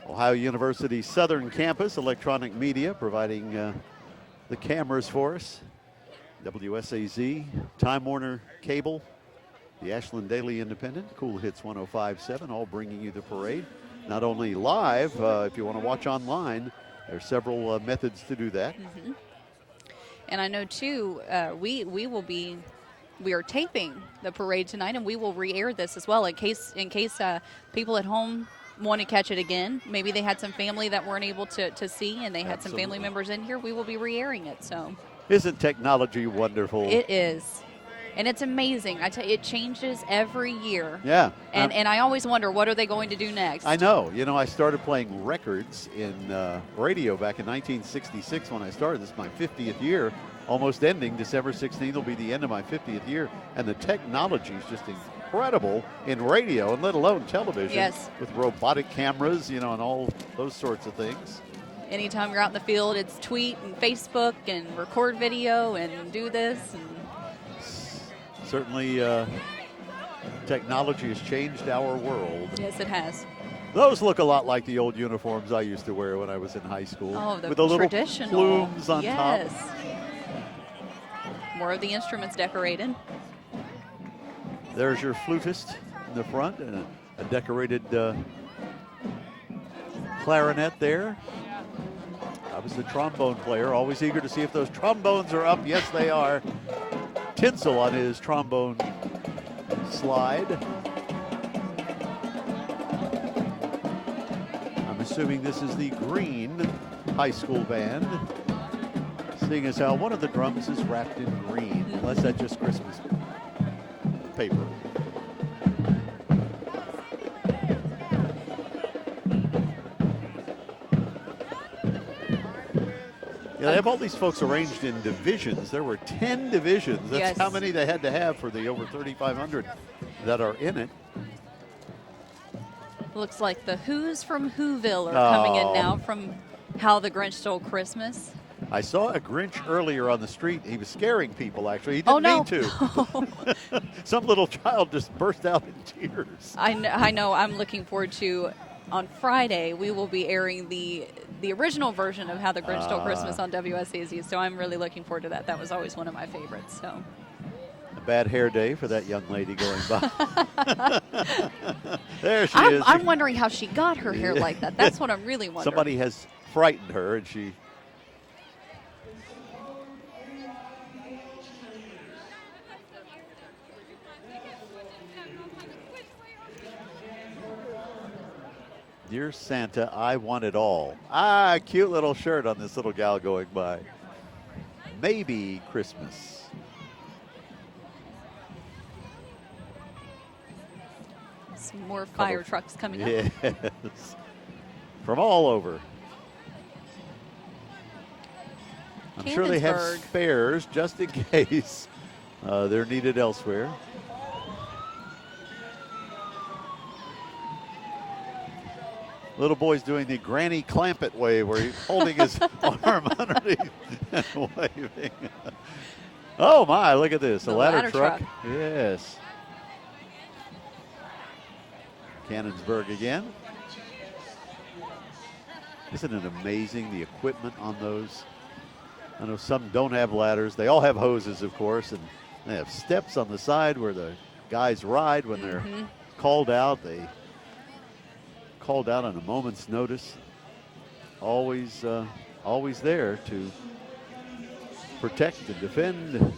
Ohio University Southern Campus, electronic media, providing the cameras for us. WSAZ, Time Warner Cable, the Ashland Daily Independent, Cool Hits 105.7, all bringing you the parade. Not only live, if you want to watch online, there are several methods to do that. And I know, too, we are taping the parade tonight, and we will re-air this as well in case people at home want to catch it again. Maybe they had some family that weren't able to see, and they had some family members in here. We will be re-airing it. So, isn't technology wonderful? It is. And it's amazing. I tell you, it changes every year. Yeah. And I always wonder, what are they going to do next? I know. You know, I started playing records in radio back in 1966 when I started. This is my 50th year, almost ending. December 16th will be the end of my 50th year. And the technology is just incredible in radio, and let alone television. Yes. With robotic cameras, you know, and all those sorts of things. Anytime you're out in the field, it's tweet and Facebook and record video and do this. And certainly, technology has changed our world. Yes, it has. Those look a lot like the old uniforms I used to wear when I was in high school. Oh, the with the little traditional plumes on top. Yes. More of the instruments decorated. There's your flutist in the front, and a decorated clarinet there. I was the trombone player, always eager to see if those trombones are up. Yes, they are. Tinsel on his trombone slide. I'm assuming this is the Green High School Band, seeing as how one of the drums is wrapped in green, unless that's just Christmas paper. Yeah, they have all these folks arranged in divisions. There were 10 divisions. That's how many they had to have for the over 3,500 that are in it. Looks like the Who's from Whoville are coming in now from How the Grinch Stole Christmas. I saw a Grinch earlier on the street. He was scaring people, actually. He didn't mean to. Some little child just burst out in tears. I know. I'm looking forward to, on Friday, we will be airing the original version of How the Grinch Stole Christmas on WSAZ, so I'm really looking forward to that. That was always one of my favorites. So bad hair day for that young lady going by. There she is. I'm wondering how she got her hair like that. That's what I'm really wondering. Somebody has frightened her, and she. Dear Santa, I want it all. Ah, cute little shirt on this little gal going by. Maybe Christmas. Some more fire trucks coming up. Yes. From all over. I'm sure they have Cannonsburg. spares just in case they're needed elsewhere. Little boy's doing the Granny Clampett way where he's holding his arm underneath and waving. Oh my, look at this. A ladder truck. Yes. Cannonsburg again. Isn't it amazing, the equipment on those? I know some don't have ladders. They all have hoses, of course, and they have steps on the side where the guys ride when they're called out. They called out on a moment's notice. Always there to protect and defend.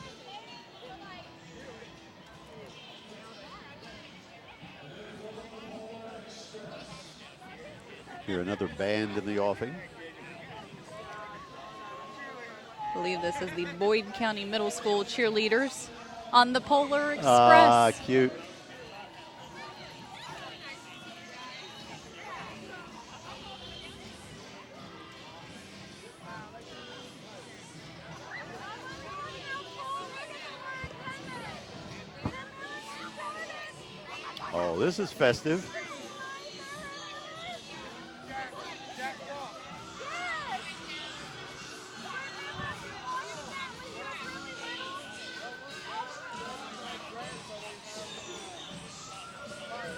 Here, another band in the offing. I believe this is the Boyd County Middle School cheerleaders on the Polar Express. Ah, cute. Oh, this is festive.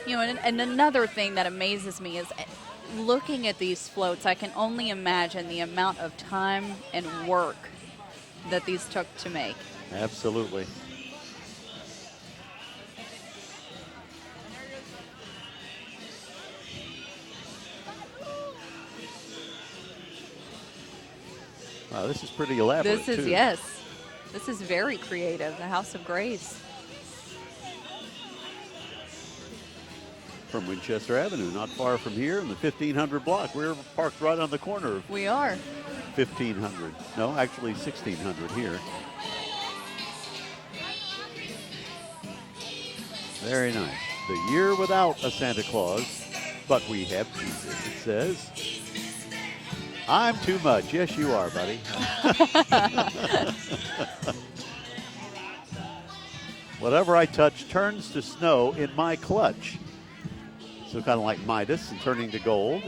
You know, and another thing that amazes me is looking at these floats, I can only imagine the amount of time and work that these took to make. Absolutely. Wow, this is pretty elaborate. This is, too. yes, this is very creative, the House of Grace. From Winchester Avenue, not far from here in the 1500 block. We're parked right on the corner of We are. 1500. No, actually 1600 here. Very nice. The year without a Santa Claus, but we have Jesus, it says. I'm too much. Yes, you are, buddy. Whatever I touch turns to snow in my clutch. So kind of like Midas and turning to gold.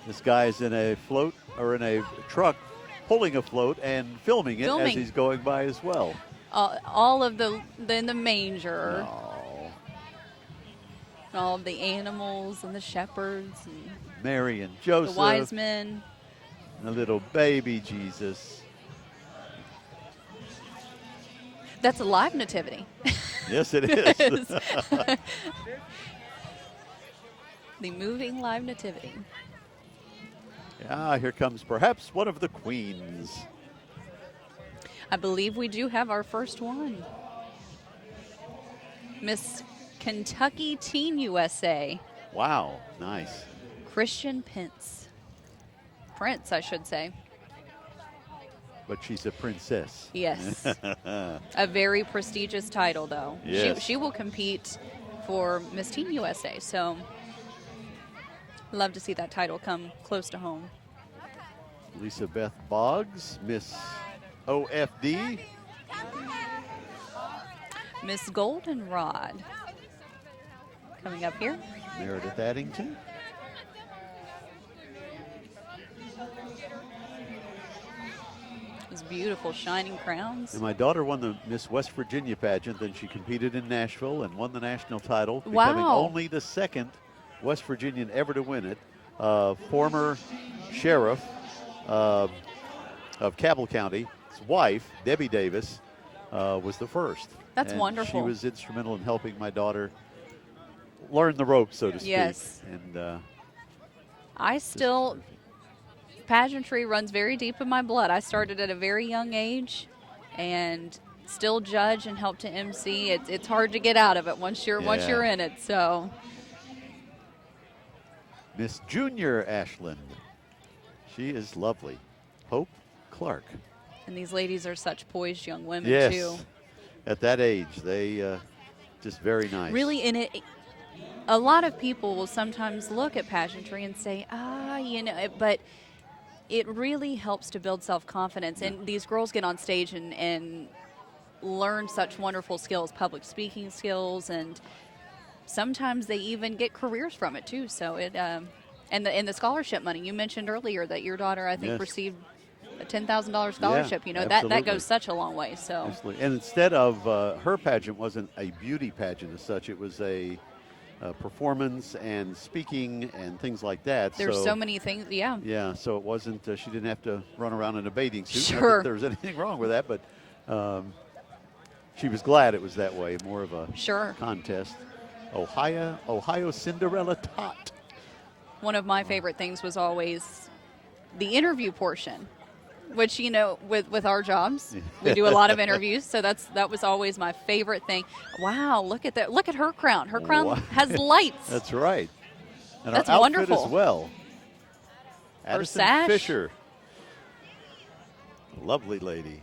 This guy's in a float or in a truck pulling a float and filming it as he's going by as well. All of the in the manger. Oh. All of the animals and the shepherds and Mary and Joseph. the wise men. And the little baby Jesus. That's a live nativity. Yes, it is. The moving live nativity. Yeah, here comes perhaps one of the queens. I believe we do have our first one. Miss Kentucky Teen USA. Wow, nice. Christian Prince, I should say. But she's a princess. Yes. A very prestigious title, though. Yes. She will compete for Miss Teen USA, so love to see that title come close to home. Lisa Beth Boggs, Miss OFD. Miss Goldenrod coming up here. Meredith Addington. Those beautiful shining crowns. And my daughter won the Miss West Virginia pageant, then she competed in Nashville and won the national title, Wow. becoming only the second West Virginian ever to win it. Former sheriff of Cabell County, his wife, Debbie Davis, was the first. That's and wonderful. She was instrumental in helping my daughter learn the ropes, so to speak. Yes. And pageantry runs very deep in my blood. I started at a very young age and still judge and help to MC. It's hard to get out of it once you're in it. So Miss Junior Ashland, she is lovely. Hope Clark. And these ladies are such poised young women Yes. too. At that age, they just very nice. Really, in it, a lot of people will sometimes look at pageantry and say, but it really helps to build self-confidence. And these girls get on stage and learn such wonderful skills, public speaking skills, and sometimes they even get careers from it too. So and the scholarship money you mentioned earlier that your daughter, I think, Yes. received a $10,000 scholarship. Yeah, that absolutely. goes such a long way. So Absolutely. And instead of her pageant wasn't a beauty pageant as such, it was a performance and speaking and things like that. there's so many things. Yeah. Yeah, so it wasn't, she didn't have to run around in a bathing suit. Not Sure. that there's anything wrong with that, but she was glad it was that way, more of a contest. Ohio Cinderella Tot. One of my favorite things was always the interview portion, which, with our jobs, we do a lot of interviews. So that was always my favorite thing. Wow, look at that. Look at her crown. Her crown Wow. has lights. That's right. And That's her outfit wonderful. as well. Addison sash. Fisher. Lovely lady.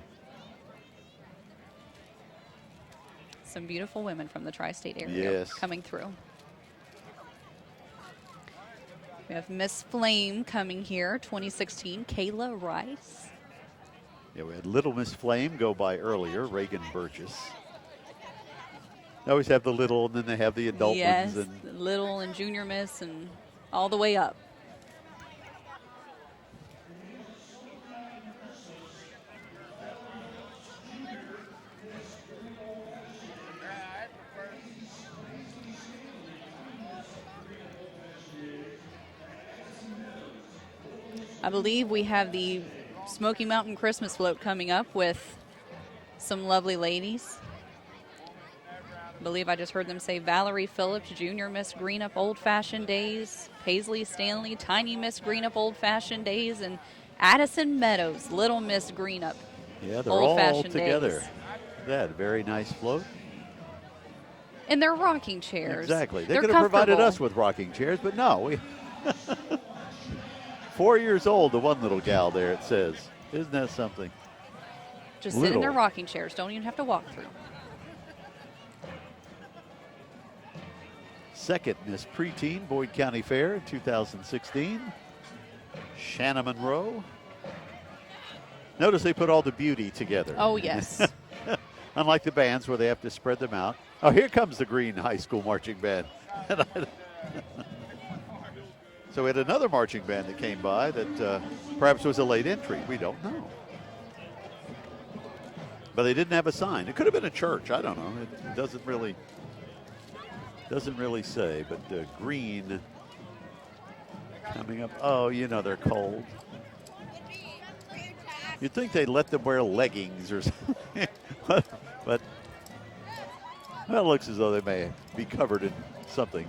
Some beautiful women from the tri-state area Yes. coming through. We have Miss Flame coming here, 2016, Kayla Rice. Yeah, we had Little Miss Flame go by earlier, Reagan Burgess. They always have the little, and then they have the adult Yes, ones. And little and junior miss and all the way up. I believe we have the Smoky Mountain Christmas float coming up with some lovely ladies. I believe I just heard them say Valerie Phillips, Junior Miss Greenup Old Fashioned Days, Paisley Stanley, Tiny Miss Greenup Old Fashioned Days, and Addison Meadows, Little Miss Greenup yeah, they're Old all Fashioned together. Days. That very nice float. And they're rocking chairs. Exactly. They They're could have provided comfortable. us with rocking chairs, but no. We 4 years old, the one little gal there, it says. Isn't that something? Just sit in their rocking chairs. Don't even have to walk through. Second Miss Preteen Boyd County Fair in 2016. Shanna Monroe. Notice they put all the beauty together. Oh, yes. Unlike the bands where they have to spread them out. Oh, here comes the Green High School Marching Band. So we had another marching band that came by that perhaps was a late entry. We don't know. But they didn't have a sign. It could have been a church. I don't know. It doesn't really say. But Green coming up. Oh, they're cold. You'd think they'd let them wear leggings or something. But well, it looks as though they may be covered in something.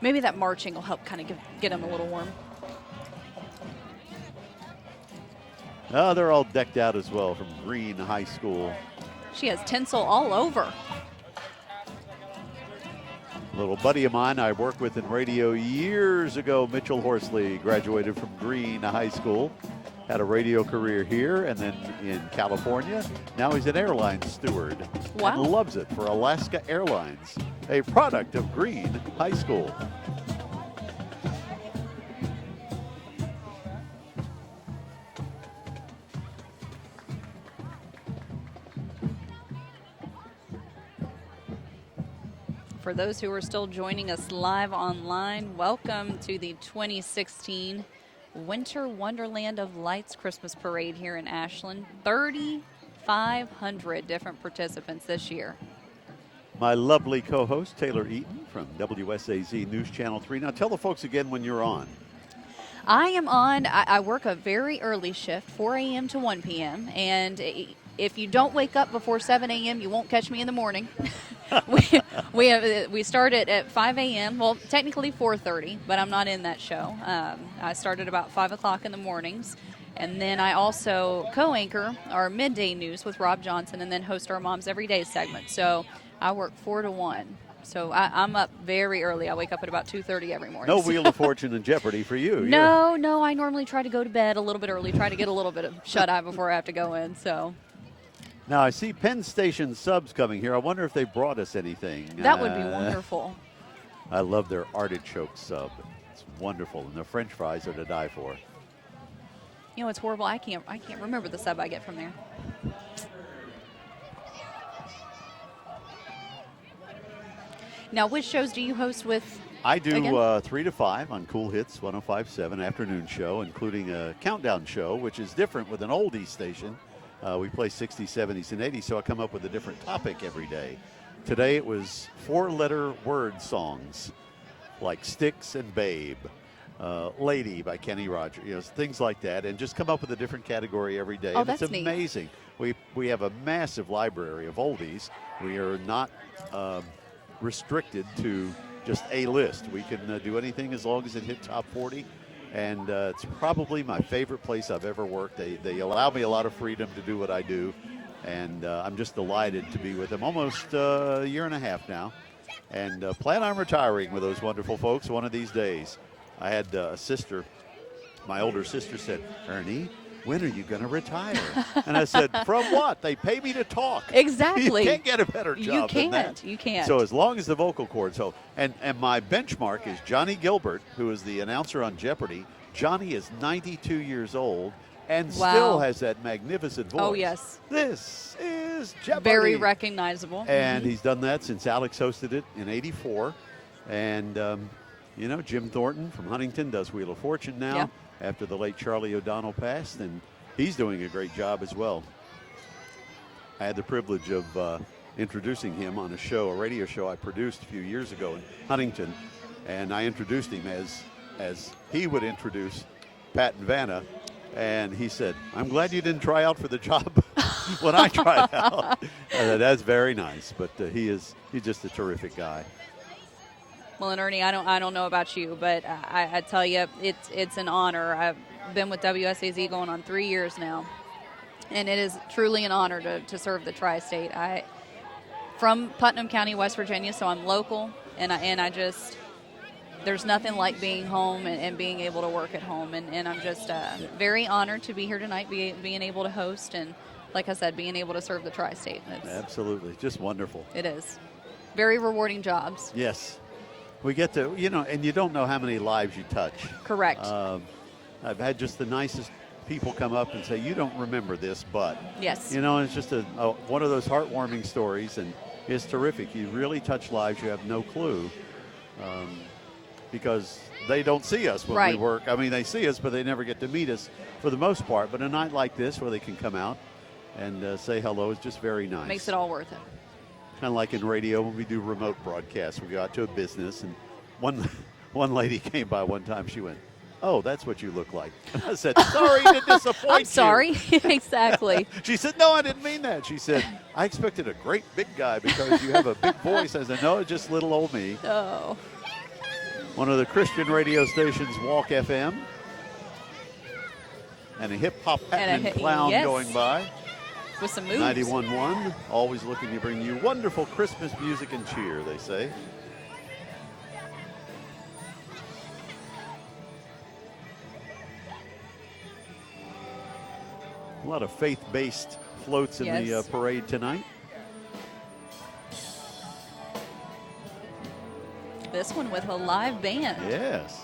Maybe that marching will help kind of get them a little warm. Oh, they're all decked out as well from Green High School. She has tinsel all over. A little buddy of mine I worked with in radio years ago, Mitchell Horsley, graduated from Green High School. Had a radio career here and then in California. Now he's an airline steward. Wow. And loves it for Alaska Airlines, a product of Green High School. For those who are still joining us live online, welcome to the 2016 Winter Wonderland of Lights Christmas Parade here in Ashland. 3,500 different participants this year. My lovely co-host, Taylor Eaton from WSAZ News Channel 3. Now, tell the folks again when you're on. I am on, I work a very early shift, 4 a.m. to 1 p.m., and if you don't wake up before 7 a.m., you won't catch me in the morning. we start at 5 a.m., well, technically 4:30, but I'm not in that show. I start at about 5 o'clock in the mornings, and then I also co-anchor our midday news with Rob Johnson and then host our Moms Everyday segment. So I work 4 to 1. So I'm up very early. I wake up at about 2:30 every morning. No Wheel of Fortune and Jeopardy for you. No, I normally try to go to bed a little bit early, try to get a little bit of shut-eye before I have to go in, so. Now, I see Penn Station subs coming here. I wonder if they brought us anything. That would be wonderful. I love their artichoke sub. It's wonderful, and their French fries are to die for. You know, it's horrible. I can't remember the sub I get from there. Now, which shows do you host with? I do again? 3 to 5 on Cool Hits 105.7 afternoon show, including a countdown show, which is different with an oldies station. We play 60s, 70s, and 80s, so I come up with a different topic every day. Today it was 4-letter word songs like Sticks and Babe, Lady by Kenny Rogers, things like that, and just come up with a different category every day. Oh, and that's it's neat. amazing. We have a massive library of oldies. We are not restricted to just a list. We can do anything as long as it hit top 40. And it's probably my favorite place I've ever worked. They allow me a lot of freedom to do what I do, and I'm just delighted to be with them almost a year and a half now, and plan on retiring with those wonderful folks one of these days. I had a sister, my older sister said, "Ernie, when are you going to retire?" And I said, "From what? They pay me to talk." Exactly. You can't get a better job than that. You can't. So as long as the vocal cords hold. And my benchmark is Johnny Gilbert, who is the announcer on Jeopardy. Johnny is 92 years old and still has that magnificent voice. Oh, yes. This is Jeopardy. Very recognizable. And he's done that since Alex hosted it in '84. And, Jim Thornton from Huntington does Wheel of Fortune now. Yeah. After the late Charlie O'Donnell passed, and he's doing a great job as well. I had the privilege of introducing him on a radio show I produced a few years ago in Huntington, and I introduced him as he would introduce Pat and Vanna, and he said, "I'm glad you didn't try out for the job when I tried out." That's very nice, but he's just a terrific guy. Well, and Ernie, I don't know about you, but I tell you, it's an honor. I've been with WSAZ going on 3 years now, and it is truly an honor to serve the Tri-State. From Putnam County, West Virginia, so I'm local, and I just, there's nothing like being home and being able to work at home, and I'm just very honored to be here tonight, being able to host, and like I said, being able to serve the Tri-State. Absolutely, just wonderful. It is. Very rewarding jobs. Yes. We get to, and you don't know how many lives you touch. Correct. I've had just the nicest people come up and say, "You don't remember this, but." Yes. It's just one of those heartwarming stories, and it's terrific. You really touch lives you have no clue, because they don't see us when we work. I mean, they see us, but they never get to meet us for the most part. But a night like this where they can come out and say hello is just very nice. Makes it all worth it. Kind of like in radio when we do remote broadcasts. We go out to a business, and one lady came by one time. She went, "Oh, that's what you look like." And I said, "Sorry to disappoint you." I'm sorry. Exactly. She said, "No, I didn't mean that." She said, "I expected a great big guy because you have a big voice." I said, "No, it's just little old me." Oh. One of the Christian radio stations, Walk FM, and a hip-hop happening clown going by. With some moves. 91.1, always looking to bring you wonderful Christmas music and cheer, they say. A lot of faith-based floats in the parade tonight. This one with a live band. Yes.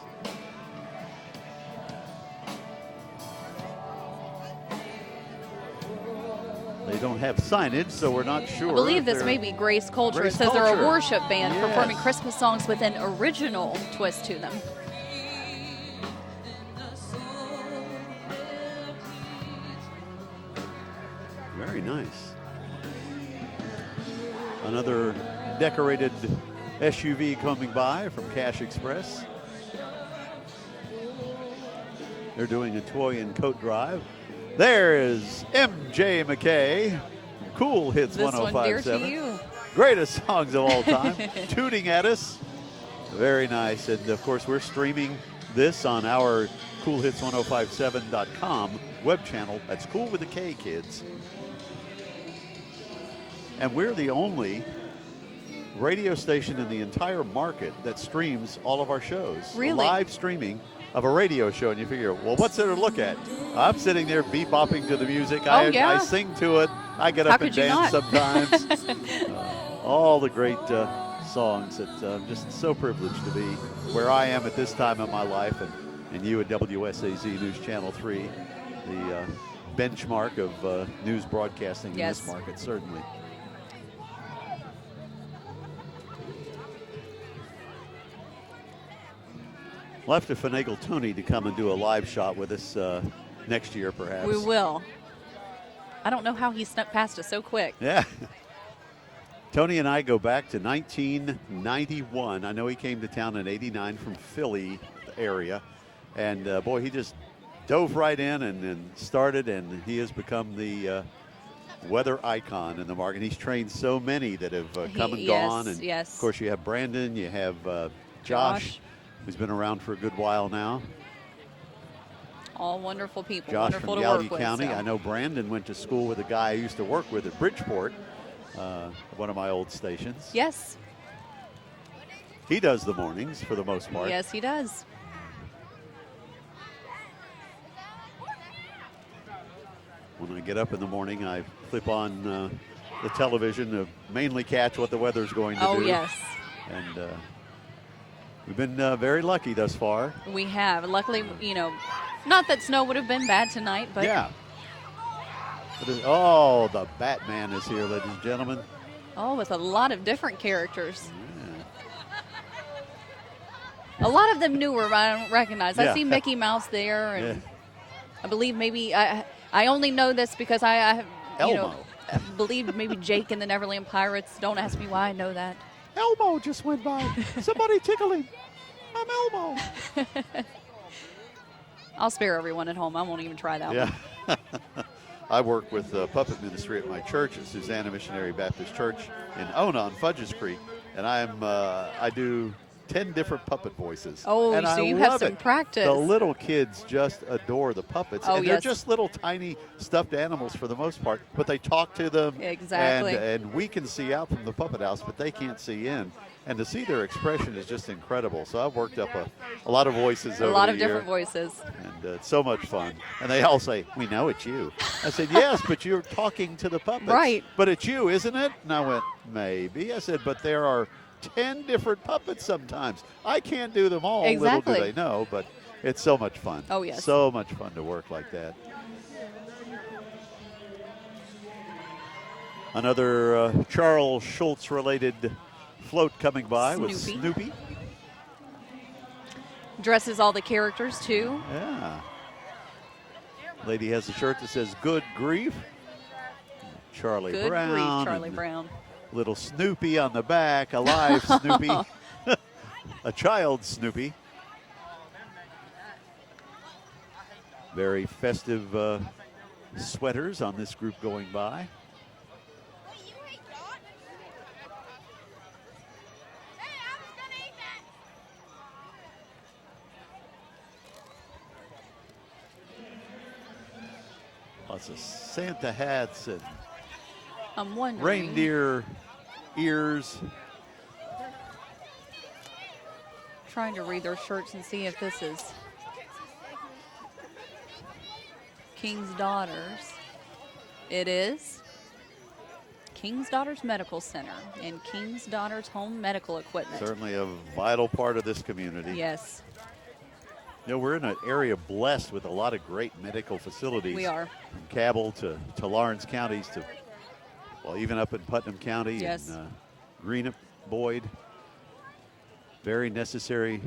They don't have signage, so we're not sure. I believe this may be Grace Culture. It says they're a worship band performing Christmas songs with an original twist to them. Very nice. Another decorated SUV coming by from Cash Express. They're doing a toy and coat drive. There is MJ McKay, Cool Hits This one dear to 105.7. you. Greatest songs of all time, tooting at us. Very nice. And of course, we're streaming this on our coolhits1057.com web channel. That's Cool with a K, kids. And we're the only radio station in the entire market that streams all of our shows. Really? Live streaming of a radio show. And you figure, well, what's there to look at? I'm sitting there bebopping to the music. Oh, I yeah. sing to it. I get How up and could you dance not? sometimes. All the great songs that I'm just so privileged to be where I am at this time of my life, and you at WSAZ News Channel 3, the benchmark of news broadcasting in Yes. this market, certainly. We'll have to finagle Tony to come and do a live shot with us next year, perhaps. We will. I don't know how he snuck past us so quick. Yeah. Tony and I go back to 1991. I know he came to town in '89 from Philly area. And, boy, he just dove right in and started, and he has become the weather icon in the market. He's trained so many that have come and gone. And, yes. of course, you have Brandon, you have Josh, who's been around for a good while now. All wonderful people, Josh wonderful from to Yalgi work with. County. so. I know Brandon went to school with a guy I used to work with at Bridgeport, one of my old stations. Yes, He does the mornings for the most part. yes, he does. When I get up in the morning, I flip on the television to mainly catch what the weather's going to do. Oh, yes, And we've been very lucky thus far. we have. Luckily, not that snow would have been bad tonight, but Yeah. Oh, the Batman is here, ladies and gentlemen. with a lot of different characters. A lot of them newer, but I don't recognize. Yeah. I see Mickey Mouse there, and Yeah. I believe maybe I only know this because I Elmo. I believe maybe Jake and the Neverland Pirates. Don't ask me why I know that. Elmo just went by. Somebody tickle him. I'm Elmo. I'll spare everyone at home. I won't even try that one. Yeah. I work with puppet ministry at my church at Susanna Missionary Baptist Church in Ona on Fudges Creek, and I do 10 different puppet voices. Oh, and so I you have love some it. practice. The little kids just adore the puppets, Oh, and they're yes. just little tiny stuffed animals for the most part, but they talk to them. Exactly. And we can see out from the puppet house, but they can't see in. And to see their expression is just incredible. So I've worked up a lot of voices A over lot the of year. different voices. And it's so much fun. And they all say, we know it's you. I said, yes, but you're talking to the puppets. Right. But it's you, isn't it? And I went, maybe. I said, but there are 10 different puppets sometimes. I can't do them all. Exactly. Little do they know, but it's so much fun. Oh, yes. So much fun to work like that. Another Charles Schultz-related float coming by with Snoopy. Snoopy. Dresses all the characters, too. Yeah. Lady has a shirt that says "Good Grief." Charlie Good Brown. grief, Charlie and Brown. Little Snoopy on the back, a live Snoopy, a child Snoopy. Very festive sweaters on this group going by. Lots of Santa hats and I'm wondering. reindeer ears. Trying to read their shirts and see if this is King's Daughters. It is King's Daughters Medical Center and King's Daughters Home Medical Equipment. Certainly a vital part of this community. Yes, You know, we're in an area blessed with a lot of great medical facilities. we are. From Cabell to Lawrence counties to, well, even up in Putnam County. Yes. And Greenup, Boyd. Very necessary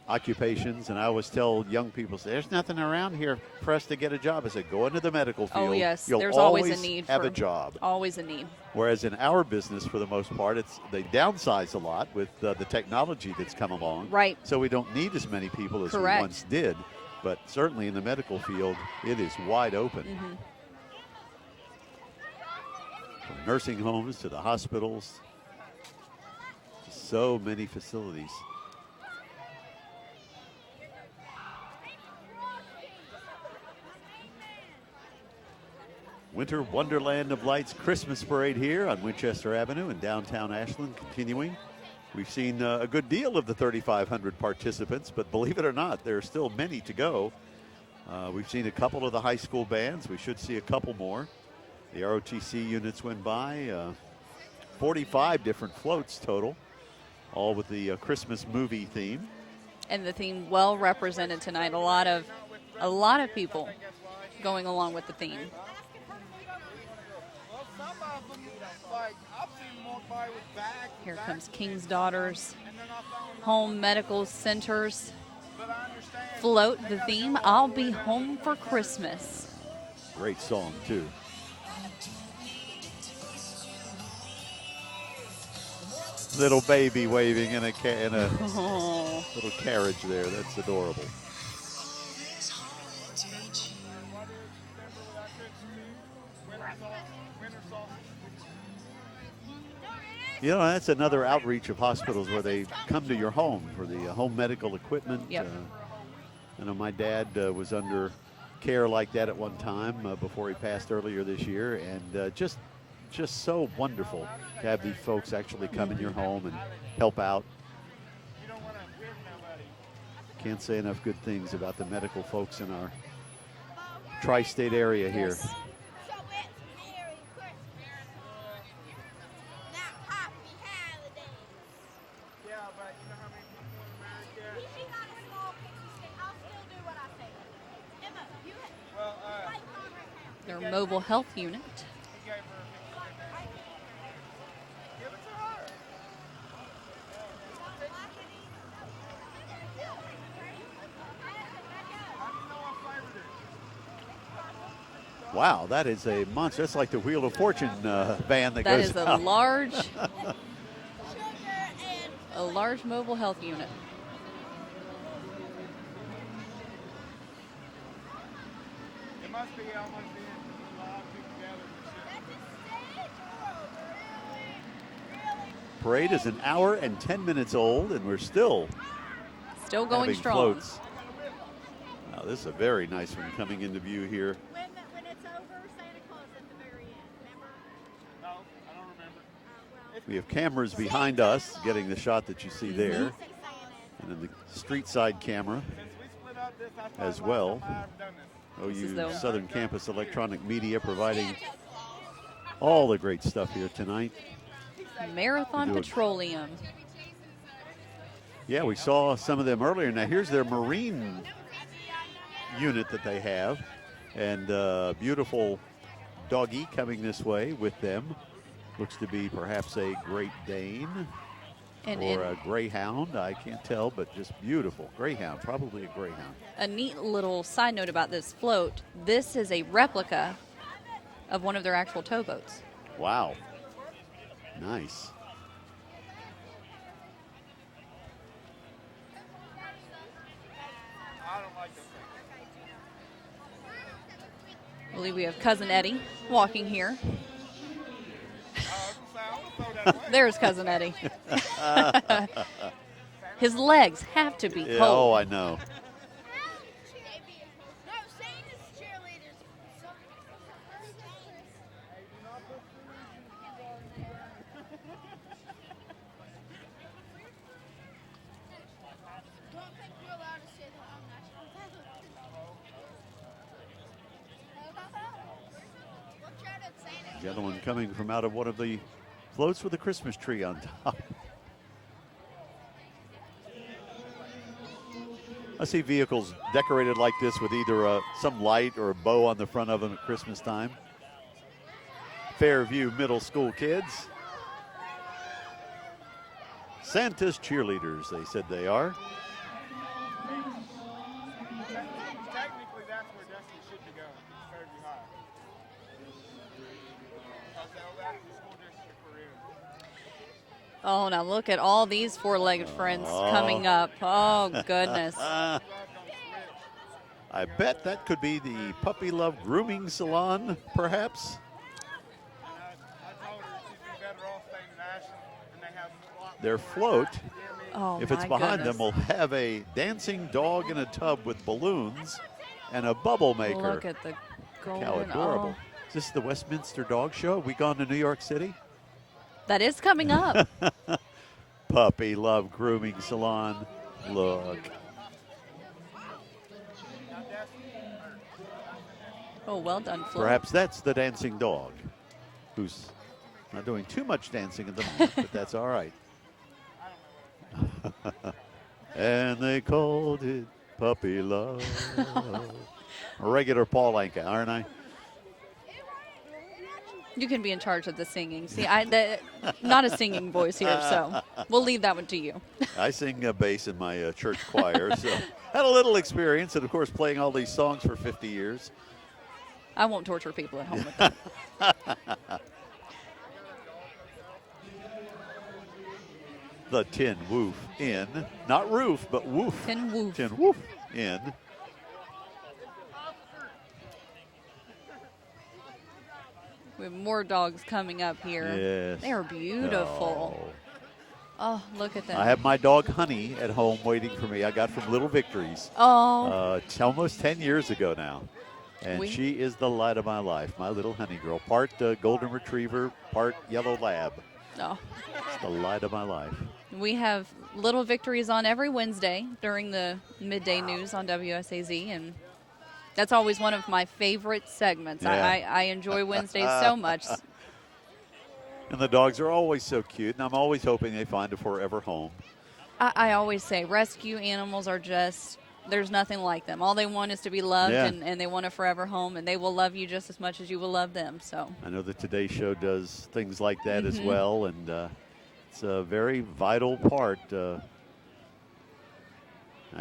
occupations, and I always tell young people, there's nothing around here for us to get a job. I said, go into the medical field. Oh, yes. You'll There's always a need have for a job. Always a need. Whereas in our business, for the most part, they downsize a lot with the technology that's come along. Right. So we don't need as many people as Correct. we once did. But certainly in the medical field, it is wide open. Mm-hmm. From nursing homes to the hospitals. So many facilities. Winter Wonderland of Lights Christmas Parade here on Winchester Avenue in downtown Ashland continuing. We've seen a good deal of the 3,500 participants, but believe it or not, there are still many to go. We've seen a couple of the high school bands. We should see a couple more. The JROTC units went by. 45 different floats total, all with the Christmas movie theme. And the theme well represented tonight. A lot of people going along with the theme. Here comes King's Daughters, Home Medical Centers. Float the theme, I'll be home for Christmas. Great song, too. Little baby waving in a little carriage there. That's adorable. You know, that's another outreach of hospitals where they come to your home for the home medical equipment. Yep. I know my dad was under care like that at one time before he passed earlier this year, and just so wonderful to have these folks actually come in your home and help out. Can't say enough good things about the medical folks in our tri-state area here. Yes. Their mobile health unit. Wow, that is a monster. That's like the Wheel of Fortune van that That goes is a out. large mobile health unit. It must be almost being a lot of people gathered. Parade is an hour and 10 minutes old, and we're still going having strong. floats. Now, this is a very nice one coming into view here. When it's over, Santa Claus at the very end, remember? No, I don't remember. We have cameras behind us getting the shot that you see there, and then the street side camera Since we split up this, I as well. I've done this. is OU the- Southern Campus Electronic Media providing all the great stuff here tonight. Marathon We do it. Petroleum. Yeah, we saw some of them earlier. Now here's their marine unit that they have, and beautiful doggy coming this way with them. Looks to be perhaps a Great Dane or a Greyhound. I can't tell, but just beautiful. Greyhound, probably a Greyhound. A neat little side note about this float. This is a replica of one of their actual towboats. Wow. Nice. I don't like this I believe we have Cousin Eddie walking here. There's Cousin Eddie. His legs have to be Yeah, cold. oh, I know. Gentleman coming from out of one of the floats with a Christmas tree on top. I see vehicles decorated like this with either some light or a bow on the front of them at Christmas time. Fairview Middle School kids. Santa's cheerleaders, they said they are. Oh, now look at all these four-legged friends coming up. Oh, goodness. I bet that could be the Puppy Love Grooming Salon, perhaps. Their float, Oh, if it's my behind goodness. them, will have a dancing dog in a tub with balloons and a bubble maker. Look at the golden. How adorable. Oh, Is this the Westminster Dog Show? Have we gone to New York City? that is coming up. Puppy Love Grooming Salon. Look. Oh, well done, Flo. Perhaps that's the dancing dog, who's not doing too much dancing at the moment, but that's all right. And they called it Puppy Love. A regular Paul Anka, aren't I? You can be in charge of the singing. See, not a singing voice here, so we'll leave that one to you. I sing bass in my church choir, so had a little experience, and of course playing all these songs for 50 years. I won't torture people at home with that. The Tin Woof Inn, not roof, but woof. Tin Woof. Tin Woof Inn. We have more dogs coming up here. Yes. They are beautiful. Oh, look at them. I have my dog Honey at home waiting for me. I got from Little Victories. Oh, It's almost 10 years ago now. And We- she is the light of my life, my little honey girl. Part golden retriever, part yellow lab. oh. It's the light of my life. We have Little Victories on every Wednesday during the midday news on WSAZ, and that's always one of my favorite segments. Yeah. I enjoy Wednesdays so much. And the dogs are always so cute, and I'm always hoping they find a forever home. I always say rescue animals are just, there's nothing like them. All they want is to be loved, Yeah. and they want a forever home, and they will love you just as much as you will love them. So I know the Today Show does things like that as Mhm. well, and it's a very vital part. I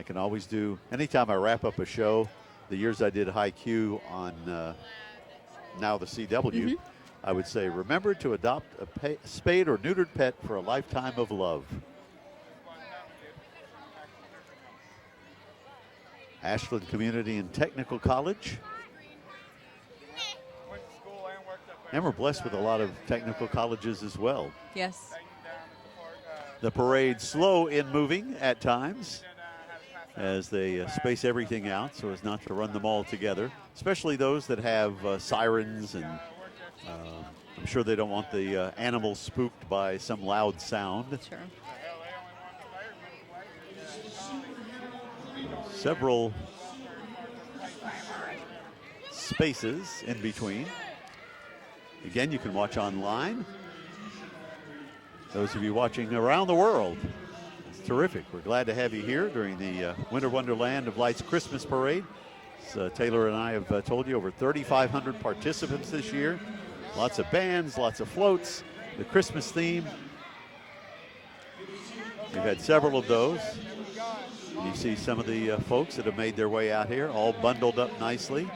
can always do, anytime I wrap up a show, the years I did High Q on now the CW, Mhm. I would say, remember to adopt a spayed or neutered pet for a lifetime of love. Ashland Community and Technical College. And we're blessed with a lot of technical colleges as well. yes. The parade slow in moving at times as they space everything out so as not to run them all together, especially those that have sirens, and I'm sure they don't want the animals spooked by some loud sound. Sure. Several spaces in between. Again, you can watch online. Those of you watching around the world, it's terrific. We're glad to have you here during the Winter Wonderland of Lights Christmas Parade. As Taylor and I have told you, over 3,500 participants this year. Lots of bands, lots of floats, the Christmas theme. We've had several of those. You see some of the folks that have made their way out here, all bundled up nicely.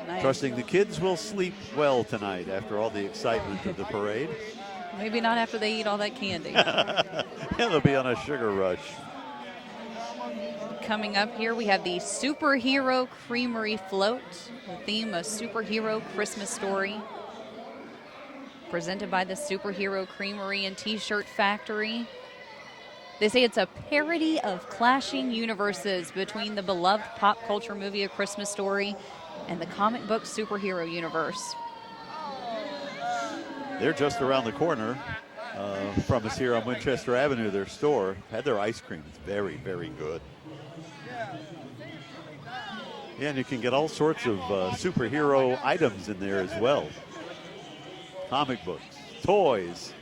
Nice. Trusting the kids will sleep well tonight after all the excitement of the parade. Maybe not after they eat all that candy. Yeah, they'll be on a sugar rush. Coming up here, we have the Superhero Creamery Float, the theme, a superhero Christmas story. Presented by the Superhero Creamery and T-Shirt Factory. They say it's a parody of clashing universes between the beloved pop culture movie A Christmas Story and the comic book superhero universe. They're just around the corner from us here on Winchester Avenue, their store. Had their ice cream. It's very, very good. Yeah, and you can get all sorts of superhero items in there as well. Comic books, toys,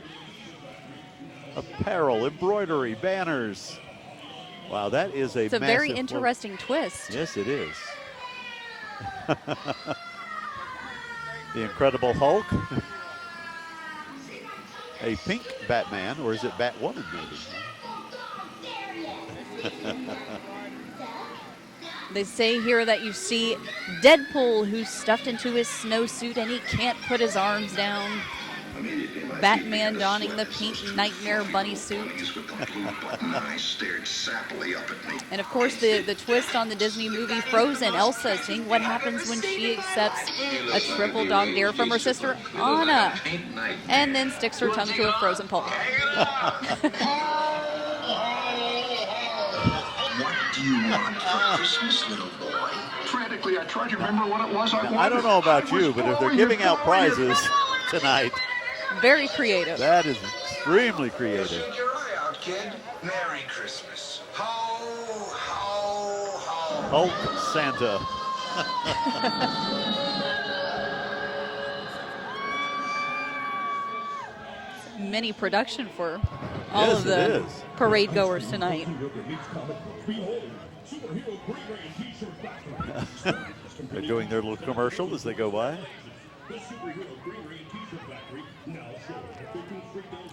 apparel, embroidery, banners. Wow, that is It's a very massive float. interesting twist. Yes, it is. The Incredible Hulk. A pink Batman, or is it Batwoman maybe? They say here that you see Deadpool, who's stuffed into his snowsuit and he can't put his arms down. Batman donning the pink nightmare bunny suit. And of course, the twist on the Disney movie Frozen, Elsa seeing what happens when she accepts a triple dog dare from her sister Anna, and then sticks her tongue to a frozen pole. What do you want for Christmas, little boy? Frantically, I tried to remember what it was I wanted. I don't know about you, but if they're giving out prizes tonight, very creative. That is extremely creative. Keep your eye out, kid. Merry Christmas. Ho, ho, ho. Hulk Santa. Mini production for all Yes, of the it is. parade goers tonight. They're doing their little commercial as they go by.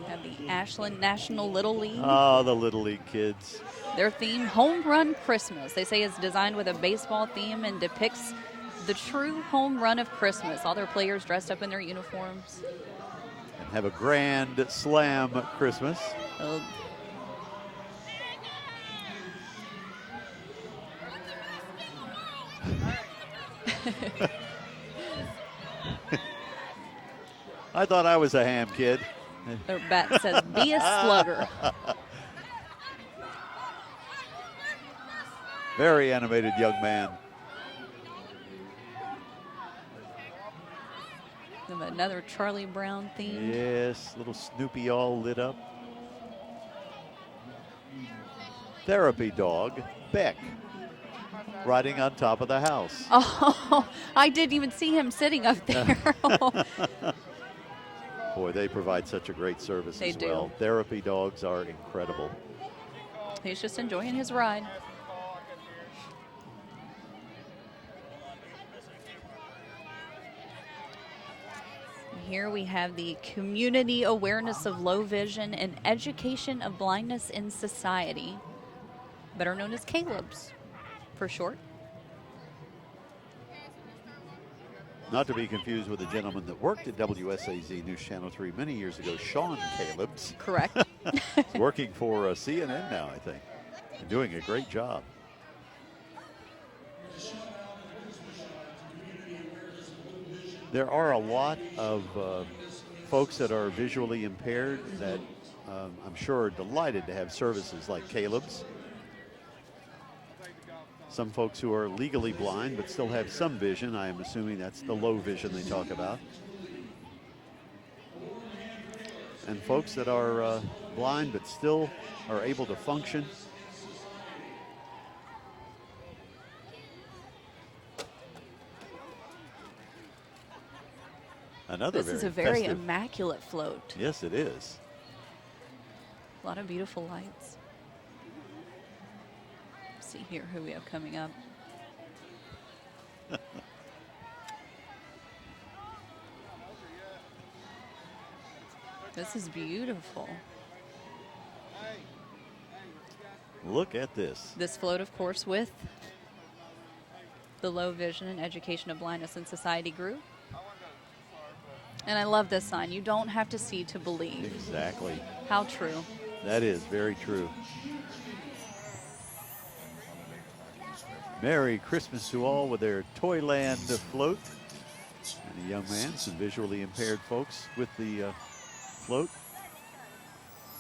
Have the Ashland National Little League. Oh, the Little League kids. Their theme, Home Run Christmas. They say it's designed with a baseball theme and depicts the true home run of Christmas. All their players dressed up in their uniforms. And have a grand slam Christmas. I thought I was a ham kid. Their bat says, be a slugger. Very animated young man. Have another Charlie Brown theme. Yes, little Snoopy all lit up. Therapy dog, Beck, riding on top of the house. Oh, I didn't even see him sitting up there. Boy, they provide such a great service They as well. do. Therapy dogs are incredible. He's just enjoying his ride. Here we have the Community Awareness of Low Vision and Education of Blindness in Society, better known as Caleb's for short. Not to be confused with the gentleman that worked at WSAZ News Channel 3 many years ago, Sean Caleb's. Correct. He's working for CNN now, I think, and doing a great job. There are a lot of folks that are visually impaired that I'm sure are delighted to have services like Caleb's. Some folks who are legally blind but still have some vision. I am assuming that's the low vision they talk about. And folks that are blind but still are able to function. Another This is a very festive. immaculate float. Yes, it is. A lot of beautiful lights. Let's see here who we have coming up. This is beautiful. Look at this. This float, of course, with the Low Vision and Education of Blindness in Society group. And I love this sign. You don't have to see to believe. Exactly. How true. That is very true. Merry Christmas to all with their Toyland float. And a young man, some visually impaired folks with the float.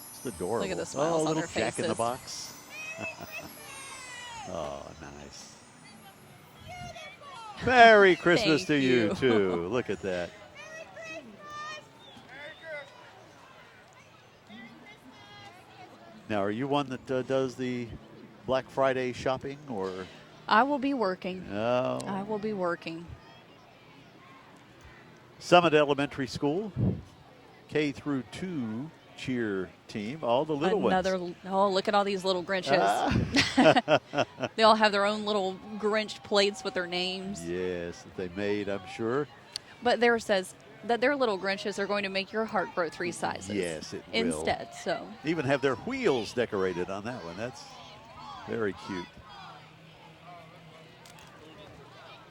It's adorable. Look at the smiles oh, on little their Jack in the faces. Box. Oh, nice. Merry Christmas Thank to you, you. too. Look at that. Now, are you one that does the Black Friday shopping, or? I will be working. Oh. I will be working. Summit Elementary School, K through 2 cheer team, all the little ones. Oh, look at all these little Grinches. They all have their own little Grinch plates with their names. Yes, that they made, I'm sure. But there says that their little Grinches are going to make your heart grow 3 sizes. Yes, it will. Instead, so. Even have their wheels decorated on that one. That's very cute.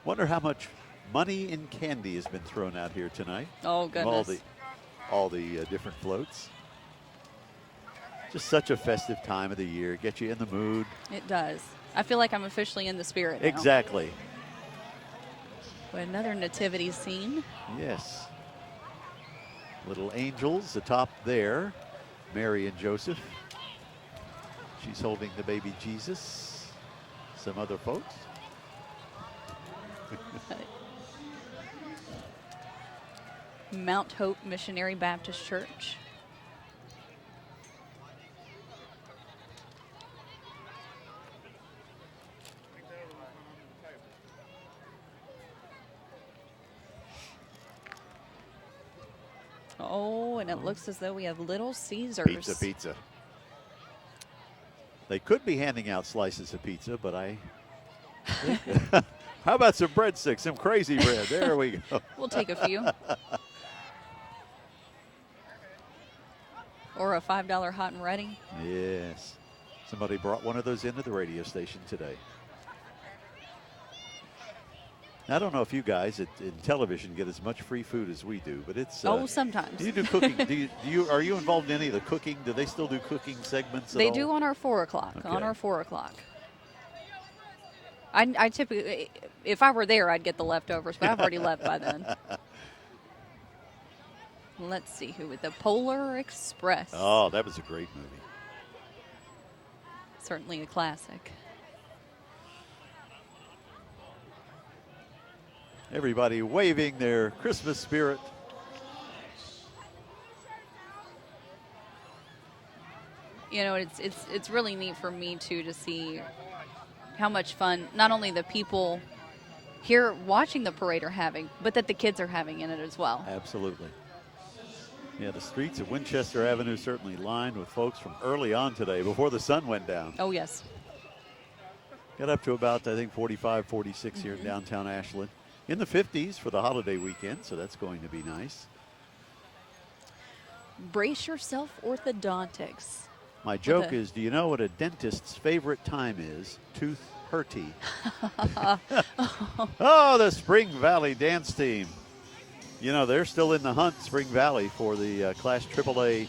Wonder how much money and candy has been thrown out here tonight. Oh, From all goodness. the all the different floats. Just such a festive time of the year. Get you in the mood. It does. I feel like I'm officially in the spirit now. Exactly. With another nativity scene. Yes. Little angels atop there. Mary and Joseph. She's holding the baby Jesus. Some other folks. Mount Hope Missionary Baptist Church. Oh, and it looks as though we have Little Caesars. Pizza. They could be handing out slices of pizza, but I think how about some breadsticks, some crazy bread? There we go. We'll take a few. Or a $5 hot and ready. Yes. Somebody brought one of those into the radio station today. I don't know if you guys in television get as much free food as we do, but it's sometimes. You do cooking. Are you involved in any of the cooking? Do they still do cooking segments? They at do all? on our 4 o'clock. Okay. On our 4 o'clock. I typically, if I were there, I'd get the leftovers, but I've already left by then. Let's see who with the Polar Express. Oh, that was a great movie. Certainly a classic. Everybody waving their Christmas spirit. You know, it's really neat for me too to see how much fun not only the people here watching the parade are having, but that the kids are having in it as well. Absolutely. Yeah, the streets of Winchester Avenue certainly lined with folks from early on today before the sun went down. Oh, yes. Got up to about, I think, 45, 46 here in downtown Ashland. In the 50s for the holiday weekend, so that's going to be nice. Brace yourself, orthodontics. My joke is, do you know what a dentist's favorite time is? Tooth hurty. Oh, the Spring Valley dance team. You know, they're still in the hunt, Spring Valley, for the Class AAA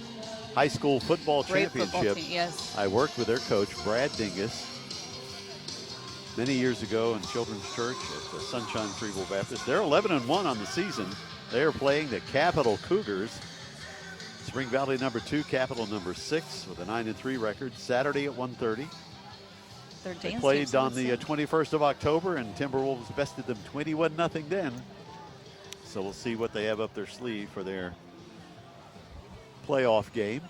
high school football Great championship. football team, yes. I worked with their coach, Brad Dingus, many years ago in Children's Church at the Sunshine Freeville Baptist. They're 11-1 on the season. They are playing the Capital Cougars. Spring Valley number 2, Capital number 6 with a 9-3 record. Saturday at 1:30. They played on the 21st of October, and Timberwolves bested them 21-0 then. So we'll see what they have up their sleeve for their playoff game.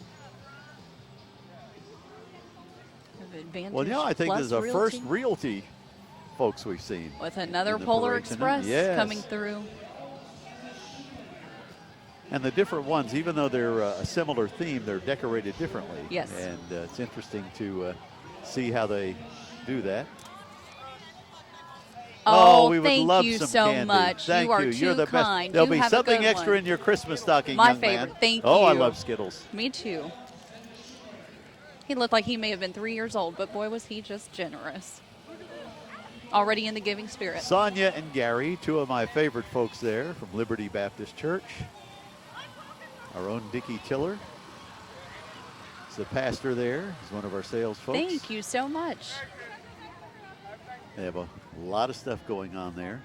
Well, yeah, I think this is our first realty folks we've seen. With another in the Polar parade tonight. Express Yes. coming through. And the different ones, even though they're a similar theme, they're decorated differently. Yes. And it's interesting to see how they do that. Oh, we would thank love you some so candy. much. Thank You are You're too the best. kind. There'll You be have a something good extra one. in your Christmas stocking, My young favorite. man. Thank Oh, I you. love Skittles. Me too. He looked like he may have been 3 years old, but boy, was he just generous. Already in the giving spirit. Sonia and Gary, two of my favorite folks there from Liberty Baptist Church. Our own Dickie Tiller is the pastor there. He's one of our sales folks. Thank you so much. They have a lot of stuff going on there.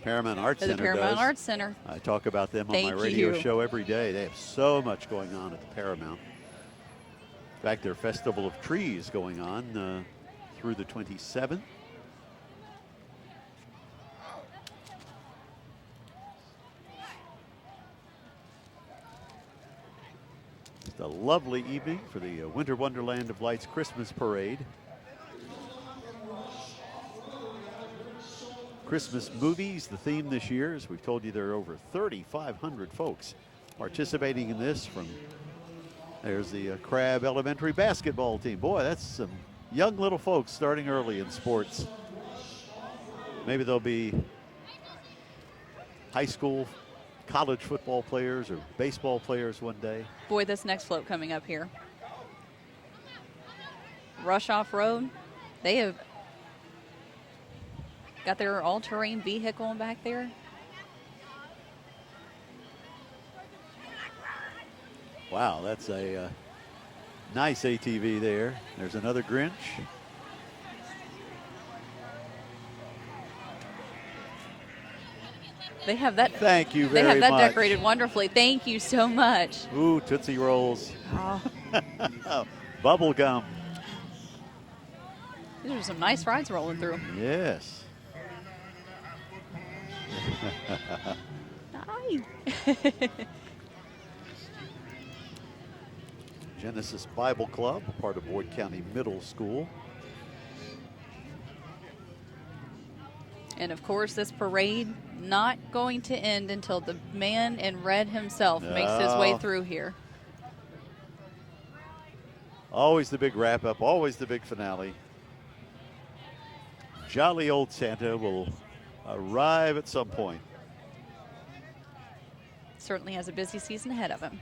Paramount Arts Center The Paramount does. Arts Center. I talk about them on Thank my radio you. show every day. They have so much going on at the Paramount. In fact, their Festival of Trees going on through the 27th. It's a lovely evening for the Winter Wonderland of Lights Christmas Parade. Christmas movies, the theme this year. As we've told you, there are over 3,500 folks participating in this. There's the Crab Elementary basketball team. Boy, that's some young little folks starting early in sports. Maybe they'll be high school, college football players or baseball players one day. Boy, this next float coming up here. Rush Offroad. They have got their all-terrain vehicle back there. Wow, that's a nice ATV there. There's another Grinch. They have that. Thank you They very have that much. decorated wonderfully. Thank you so much. Ooh, Tootsie Rolls. Oh, Bubble gum. these are some nice rides rolling through. Yes. Hi. Genesis Bible Club, part of Boyd County Middle School. And of course, this parade not going to end until the man in red himself makes his way No. through here. Always the big wrap up, always the big finale. Jolly old Santa will arrive at some point. Certainly has a busy season ahead of him.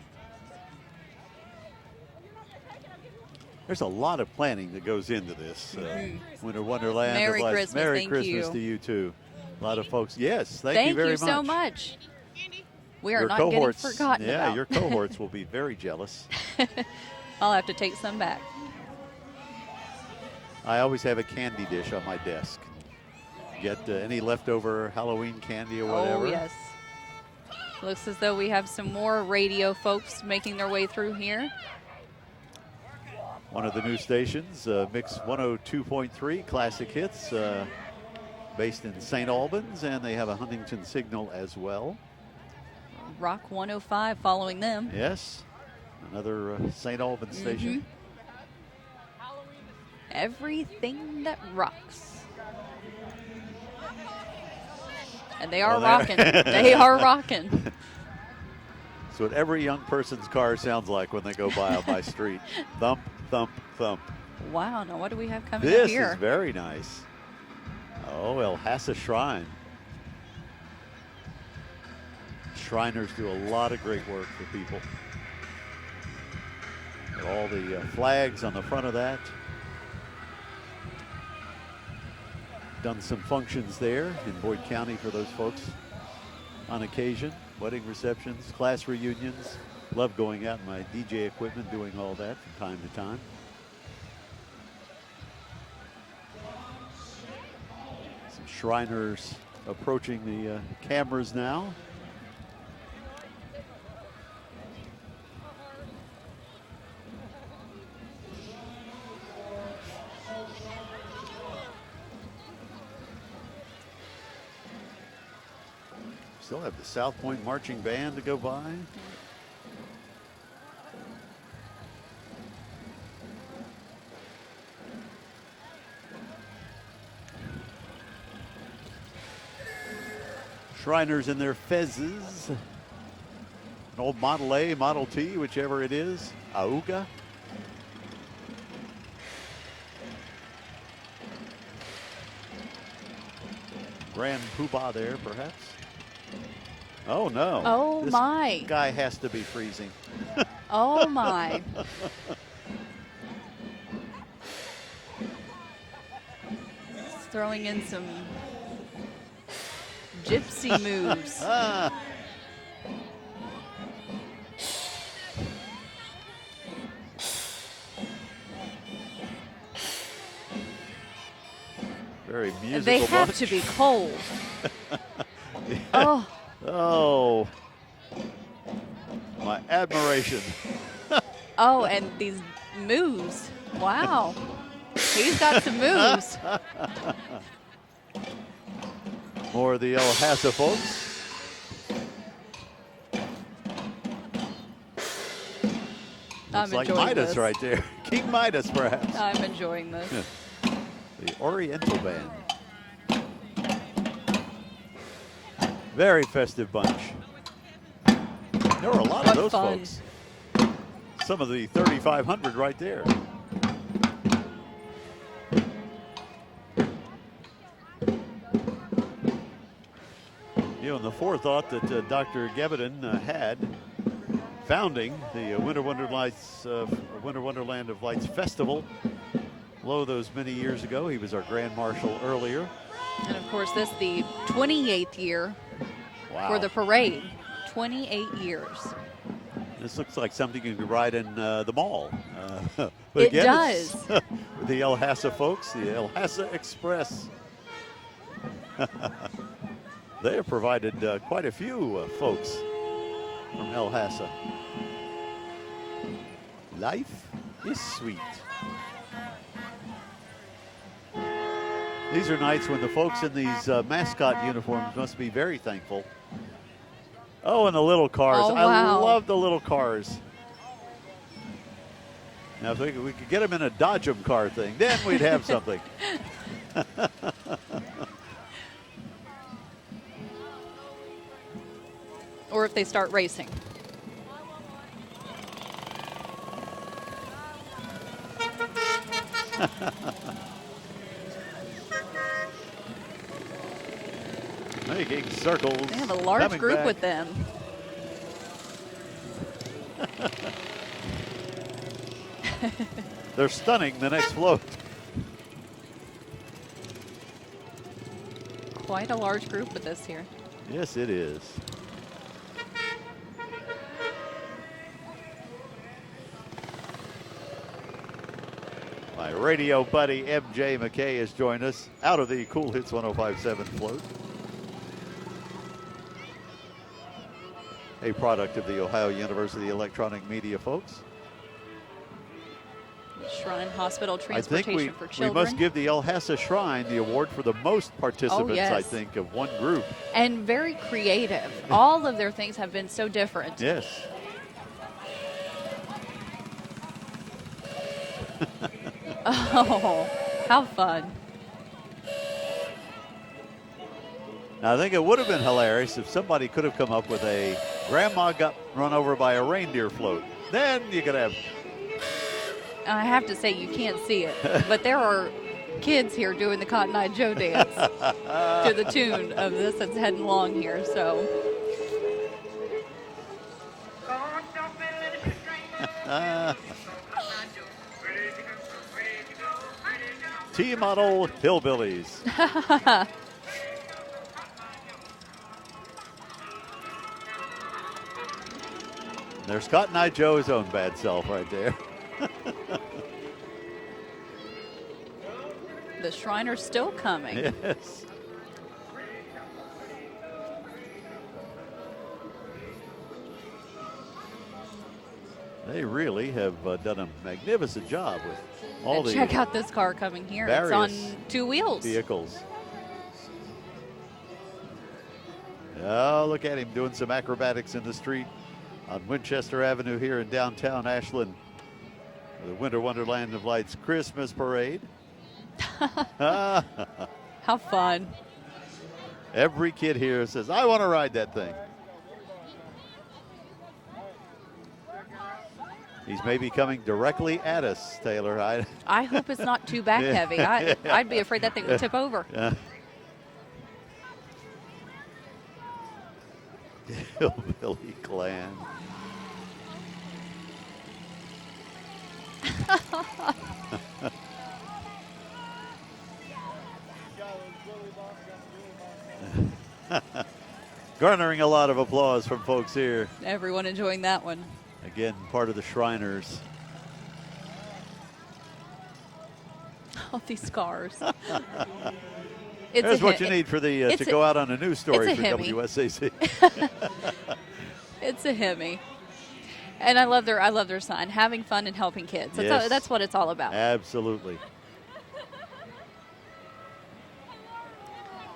There's a lot of planning that goes into this. Winter Wonderland. Merry of Lights. Christmas, Merry thank Christmas you. to you too. A lot of folks. Yes, thank you very much. so much. We are Your not cohorts, getting forgotten yeah, about. your cohorts will be very jealous. I'll have to take some back. I always have a candy dish on my desk. Get any leftover Halloween candy or whatever. Oh, yes. Looks as though we have some more radio folks making their way through here. One of the new stations, Mix 102.3 Classic Hits, based in St. Albans, and they have a Huntington signal as well. Rock 105 following them. Yes, another St. Albans station. Everything that rocks. And they are Well, rocking. They are rocking. So what every young person's car sounds like when they go by on my street. Thump, thump, thump. Wow, now what do we have coming up This here? is very nice. Oh, El Hasa Shrine. Shriners do a lot of great work for people. Got all the flags on the front of that. Done some functions there in Boyd County for those folks on occasion. Wedding receptions, class reunions. Love going out in my DJ equipment, doing all that from time to time. Some Shriners approaching the cameras now. Still have the South Point Marching Band to go by. Shriners in their fezzes. An old Model A, Model T, whichever it is. Auga. Grand Poobah there, perhaps. Oh, no. Oh, This my. guy has to be freezing. Oh, my. He's throwing in some gypsy moves. Very musical They have bunch. to be cold. Oh, Oh, my admiration. oh, and these moves. Wow. He's got some moves. More of the El Hasa folks. I'm Looks like enjoying Midas this. right there. King Midas, perhaps. I'm enjoying this. The Oriental Band. Very festive bunch. There were a lot What of those fun. folks. Some of the 3,500 right there. You know, and the forethought that Dr. Gebbiden had founding the Winter Wonderland of Lights Festival. Lo, those many years ago, he was our Grand Marshal earlier. And of course, this the 28th year Wow. for the parade. 28 years. This looks like something you could ride in the mall. But It again, does. it's with the El Hasa folks, the El Hasa Express. They have provided quite a few folks from El Hasa. Life is sweet. These are nights when the folks in these mascot uniforms must be very thankful. Oh, and the little cars. Oh, I wow. love the little cars. Now, if we could get them in a Dodge 'em car thing, then we'd have something. Or if they start racing. Making circles. They have a large coming group back. with them. They're stunning the next float. Quite a large group with this here. Yes, it is. My radio buddy MJ McKay has joined us out of the Cool Hits 105.7 float. A product of the Ohio University Electronic Media folks. Shrine Hospital I Transportation think for we Children. must give the El Hasa Shrine the award for the most participants, yes. I think, of one group. And very creative. All of their things have been so different. Yes. Oh, how fun. Now, I think it would have been hilarious if somebody could have come up with a grandma got run over by a reindeer float. Then you could have. I have to say, you can't see it, but there are kids here doing the Cotton Eye Joe dance to the tune of this that's heading along here. So T-model hillbillies. There's Cotton Eye Joe's own bad self right there. the Shriner's still coming. Yes. They really have done a magnificent job with all And the check out this car coming here. It's on various 2 wheels. vehicles. Oh, look at him doing some acrobatics in the street on Winchester Avenue here in downtown Ashland. The Winter Wonderland of Lights Christmas Parade. How fun. Every kid here says, I want to ride that thing. He's maybe coming directly at us, Taylor. I hope it's not too back heavy. I'd be afraid that thing would tip over. Hillbilly clan. Garnering a lot of applause from folks here. Everyone enjoying that one. Again, part of the Shriners. All these cars. There's what you need for the to go out on a news story for Hemi. WSAZ. It's a Hemi. And I love their sign, having fun and helping kids. That's what it's all about. Absolutely.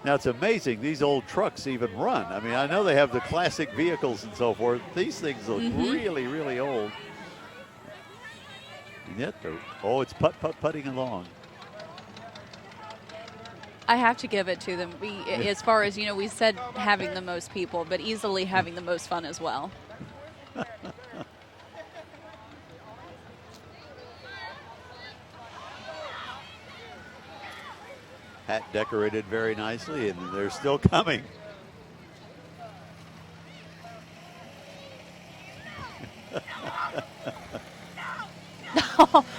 Now, it's amazing these old trucks even run. I mean, I know they have the classic vehicles and so forth. These things look really, really old. And yet, it's putting along. I have to give it to them. As far as, we said having the most people, but easily having the most fun as well. Hat decorated very nicely, and they're still coming.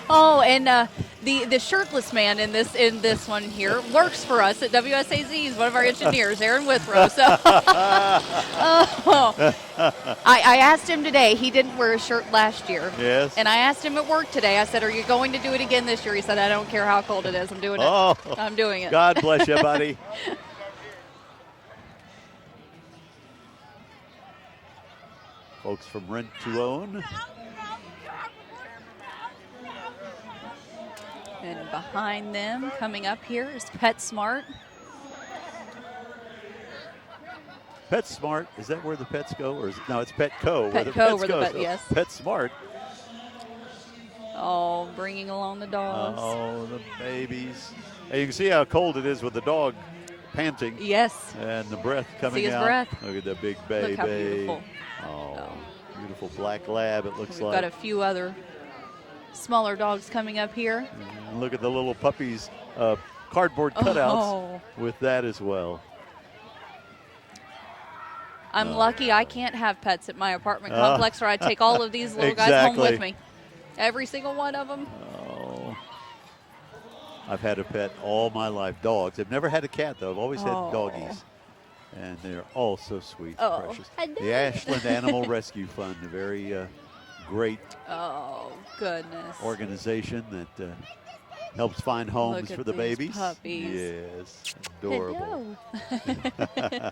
Oh, and The shirtless man in this one here works for us at WSAZ. He's one of our engineers, Aaron Withrow. So I asked him today. He didn't wear a shirt last year. Yes. And I asked him at work today. I said, "Are you going to do it again this year?" He said, "I don't care how cold it is. I'm doing it. Oh, I'm doing it." God bless you, buddy. Folks from Rent to Own. And behind them, coming up here, is PetSmart. PetSmart, is that where the pets go? Or is it, no, it's Petco. Where the Petco, pets where the go. pet- yes. PetSmart. Oh, bringing along the dogs. Oh, the babies. And you can see how cold it is with the dog panting. Yes. And the breath coming See his out. breath? Look at that big baby. Look how beautiful. Oh, beautiful black lab it looks We've like. got a few other smaller dogs coming up here. And look at the little puppies, cardboard cutouts Oh. with that as well. I'm lucky I can't have pets at my apartment complex, or I'd take all of these little guys home with me. Every single one of them. Oh. I've had a pet all my life, dogs. I've never had a cat, though. I've always had doggies. And they're all so sweet, Oh, precious. I know. The Ashland Animal Rescue Fund, a very great Oh, goodness. organization that helps find homes Look at for the these babies. puppies. Yes, adorable. Hello.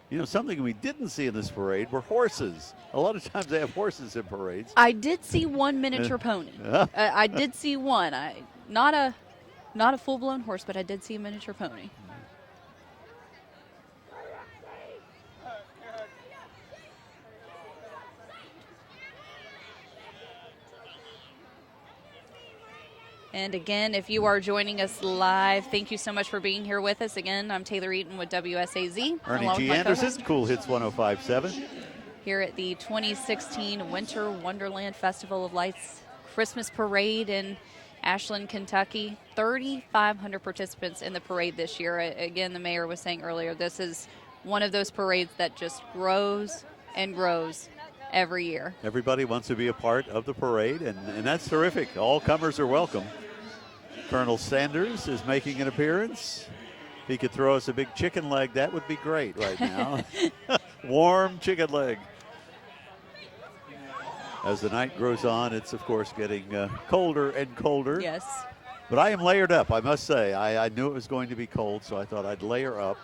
You know, something we didn't see in this parade were horses. A lot of times they have horses in parades. I did see one miniature pony. I did see one. Not a full-blown horse, but I did see a miniature pony. And again, if you are joining us live, thank you so much for being here with us. Again, I'm Taylor Eaton with WSAZ. Ernie along with G. my Anderson, co-host, Cool Hits 105.7. here at the 2016 Winter Wonderland Festival of Lights Christmas Parade in Ashland, Kentucky. 3,500 participants in the parade this year. Again, the mayor was saying earlier, this is one of those parades that just grows and grows every year. Everybody wants to be a part of the parade, and that's terrific. All comers are welcome. Colonel Sanders is making an appearance. If he could throw us a big chicken leg, that would be great right now. Warm chicken leg. As the night grows on, it's, of course, getting colder and colder. Yes. But I am layered up, I must say. I knew it was going to be cold, so I thought I'd layer up.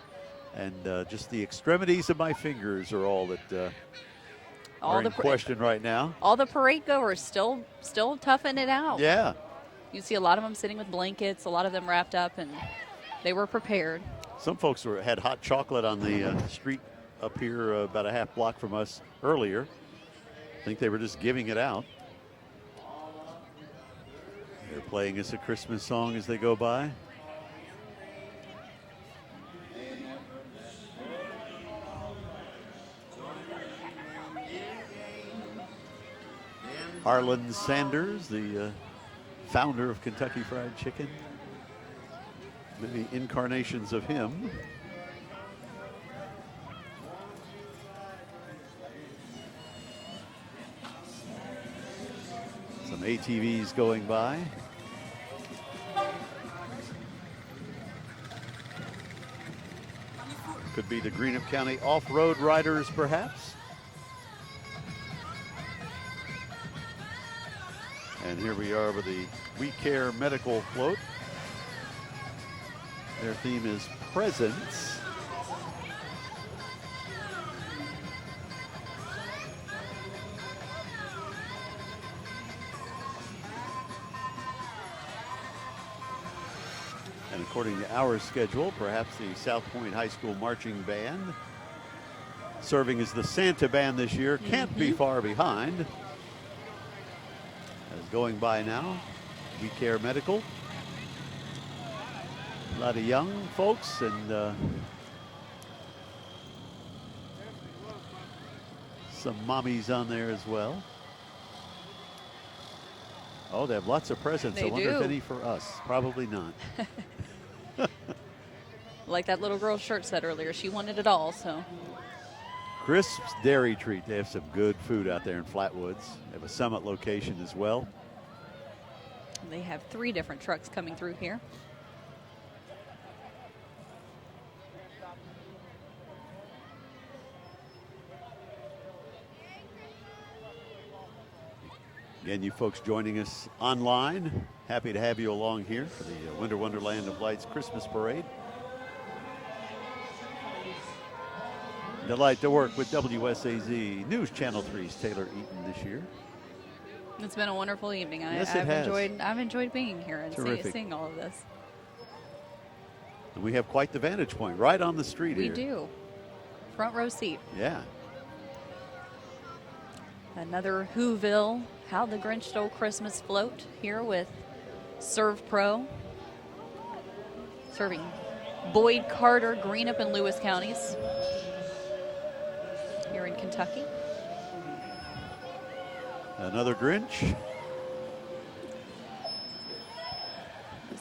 And just the extremities of my fingers are all that are in question right now. All the parade goers still toughing it out. Yeah. You see a lot of them sitting with blankets, a lot of them wrapped up, and they were prepared. Some folks had hot chocolate on the street up here about a half block from us earlier. I think they were just giving it out. They're playing us a Christmas song as they go by. Harlan Sanders, the founder of Kentucky Fried Chicken. Many incarnations of him. Some ATVs going by. Could be the Greenup County off-road riders, perhaps. And here we are with the We Care Medical float. Their theme is presents. And according to our schedule, perhaps the South Point High School Marching Band, serving as the Santa Band this year, can't be far behind. As going by now, We Care Medical. A lot of young folks and some mommies on there as well. Oh, they have lots of presents. They I wonder if do. any for us. Probably not. Like that little girl's shirt said earlier, she wanted it all, so. Crisp's Dairy Treat. They have some good food out there in Flatwoods. They have a Summit location as well. They have 3 different trucks coming through here. Again, you folks joining us online, happy to have you along here for the Winter Wonderland of Lights Christmas Parade. Delight to work with WSAZ News Channel 3's Taylor Eaton this year. It's been a wonderful evening. Yes, it has. I've enjoyed being here and seeing all of this. And we have quite the vantage point right on the street We here. do. Front row seat. Yeah. Another Whoville, How the Grinch Stole Christmas float here with Serve Pro. Serving Boyd, Carter, Greenup, and Lewis counties here in Kentucky. Another Grinch.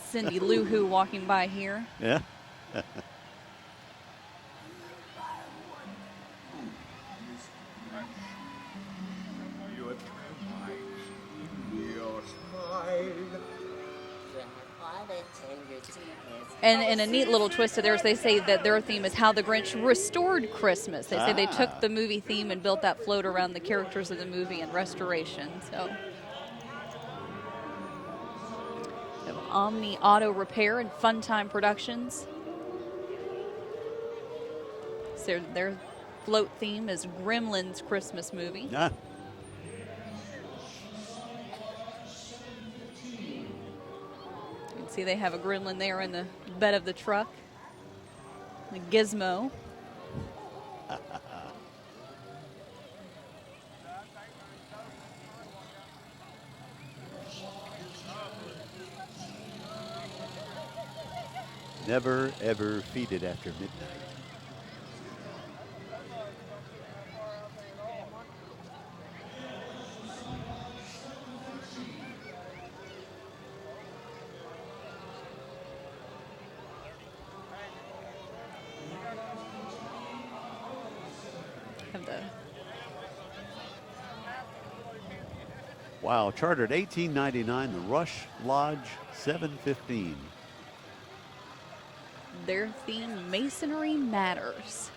Cindy Lou Who walking by here. Yeah. And a neat little twist to theirs, they say that their theme is How the Grinch Restored Christmas. They say they took the movie theme and built that float around the characters of the movie and restoration. So Omni Auto Repair and Fun Time Productions. So their float theme is Gremlins Christmas movie. Yeah. You can see they have a gremlin there in the bed of the truck. The Gizmo. Never, ever feed it after midnight. Have the Wow, chartered 1899, the Rush Lodge 715. their theme, Masonry Matters.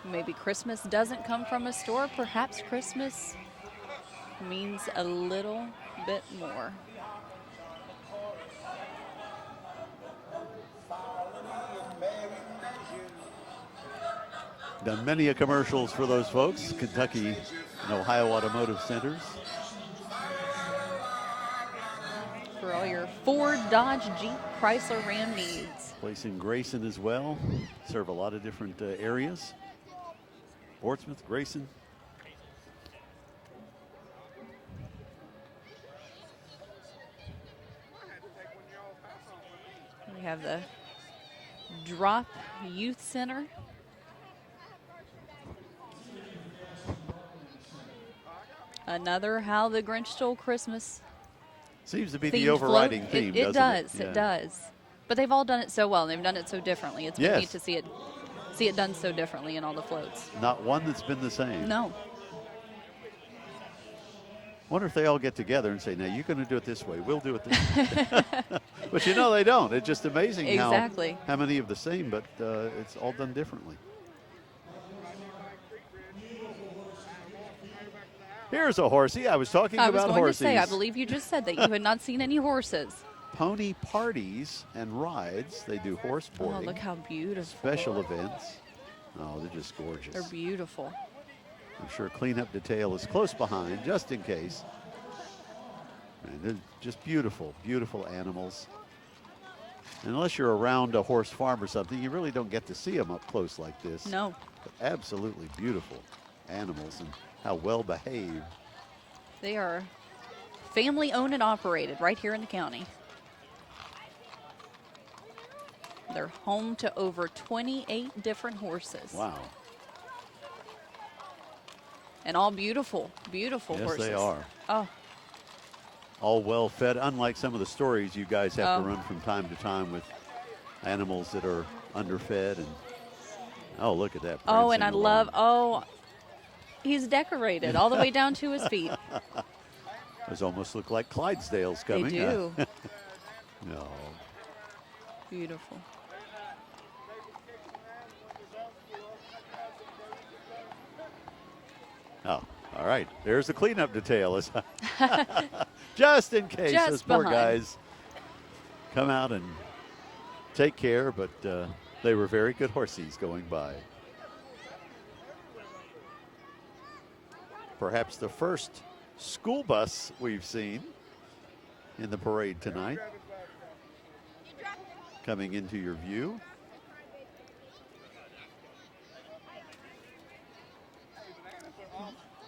Maybe Christmas doesn't come from a store. Perhaps Christmas means a little bit more. Done many a commercials for those folks, Kentucky and Ohio Automotive Centers. For all your Ford, Dodge, Jeep, Chrysler, Ram needs. Place in Grayson as well. Serve a lot of different areas. Portsmouth, Grayson. We have the Drop Youth Center. Another How the Grinch Stole Christmas. Seems to be themed the overriding float. theme, It doesn't does. it? It does. But they've all done it so well. And they've done it so differently. It's been Yes. neat to see it done so differently in all the floats. Not one that's been the same. No. Wonder if they all get together and say, now you're going to do it this way. We'll do it this way. But you know they don't. It's just amazing Exactly. how many of the same, but it's all done differently. Here's a horsey. I was talking I was about going horses. to say, I believe you just said that you had not seen any horses. Pony parties and rides. They do horse Oh, boarding. look how beautiful. Special events. Oh, they're just gorgeous. They're beautiful. I'm sure cleanup detail is close behind, just in case. And they're just beautiful, beautiful animals. And unless you're around a horse farm or something, you really don't get to see them up close like this. No. But absolutely beautiful animals and how well behaved. They are family owned and operated right here in the county. They're home to over 28 different horses. Wow. And all beautiful, beautiful Yes, horses. they are. Oh, all well fed, unlike some of the stories you guys have Oh. to run from time to time with animals that are underfed. And oh, look at that. Oh, and prancing I along. love, oh, he's decorated all the way down to his feet. Those almost look like Clydesdales coming. They do. No. Beautiful. Oh, all right. There's the cleanup detail. Just in case Just those poor behind. guys come out and take care, but they were very good horses going by. Perhaps the first school bus we've seen in the parade tonight coming into your view.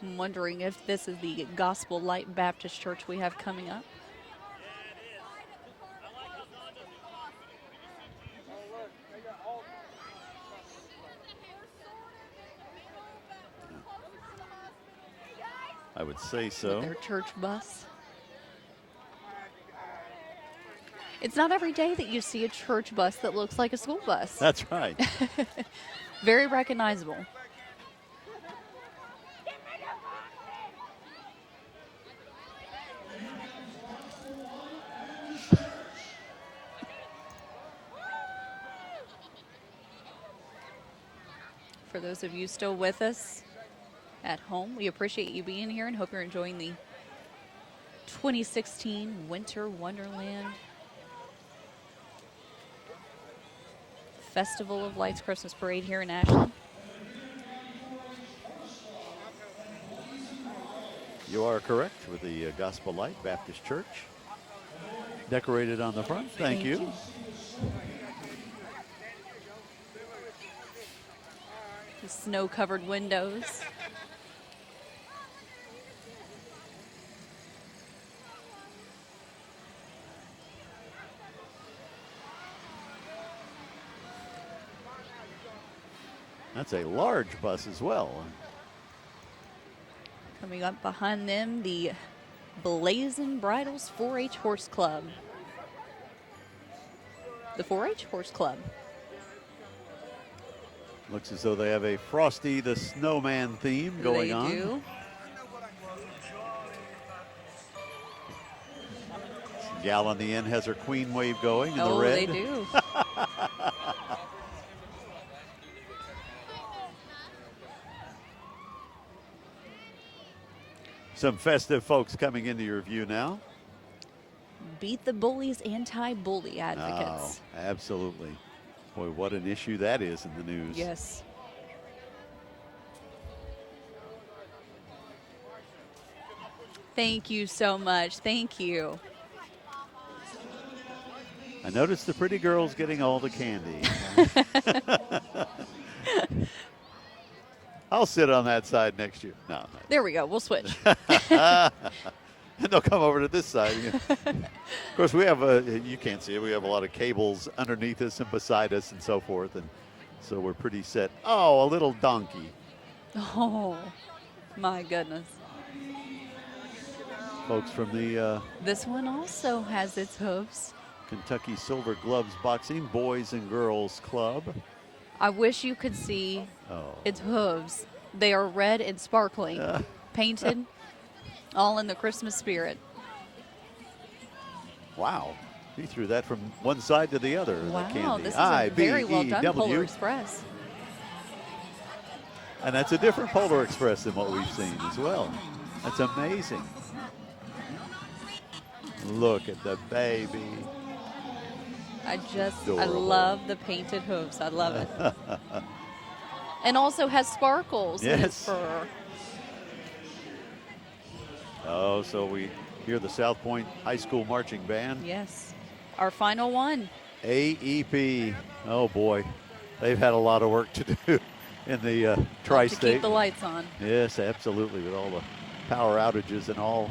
I'm wondering if this is the Gospel Light Baptist Church we have coming up. I would say so. Their church bus. It's not every day that you see a church bus that looks like a school bus. That's right. Very recognizable. For those of you still with us at home, we appreciate you being here and hope you're enjoying the 2016 Winter Wonderland Festival of Lights Christmas Parade here in Ashland. You are correct with the Gospel Light Baptist Church. Decorated on the front. Thank you. The snow-covered windows. That's a large bus as well. Coming up behind them, the Blazing Bridles 4-H Horse Club. The 4-H Horse Club. Looks as though they have a Frosty the Snowman theme going on. They do. Gal on the end has her queen wave going in the Oh, red. they do. Some festive folks coming into your view now. Beat the Bullies anti-bully advocates. Oh, absolutely. Boy, what an issue that is in the news. Yes. Thank you so much. Thank you. I noticed the pretty girls getting all the candy. I'll sit on that side next year. No. There we go. We'll switch. And they'll come over to this side. Of course, we have you can't see it. We have a lot of cables underneath us and beside us and so forth. And so we're pretty set. Oh, a little donkey. Oh, my goodness. Folks from the This one also has its hooves. Kentucky Silver Gloves Boxing Boys and Girls Club. I wish you could see its hooves. They are red and sparkling, painted, all in the Christmas spirit. Wow. He threw that from one side to the other. Wow, the candy. this is a very well done IBEW. Polar Express. And that's a different Polar Express than what we've seen as well. That's amazing. Look at the baby. I Adorable. love the painted hooves. I love it. And also has sparkles in its Yes. fur. Oh, so we hear the South Point High School Marching Band. Yes. Our final one. AEP. Oh, boy. They've had a lot of work to do in the To tri-state. keep the lights on. Yes, absolutely, with all the power outages and all.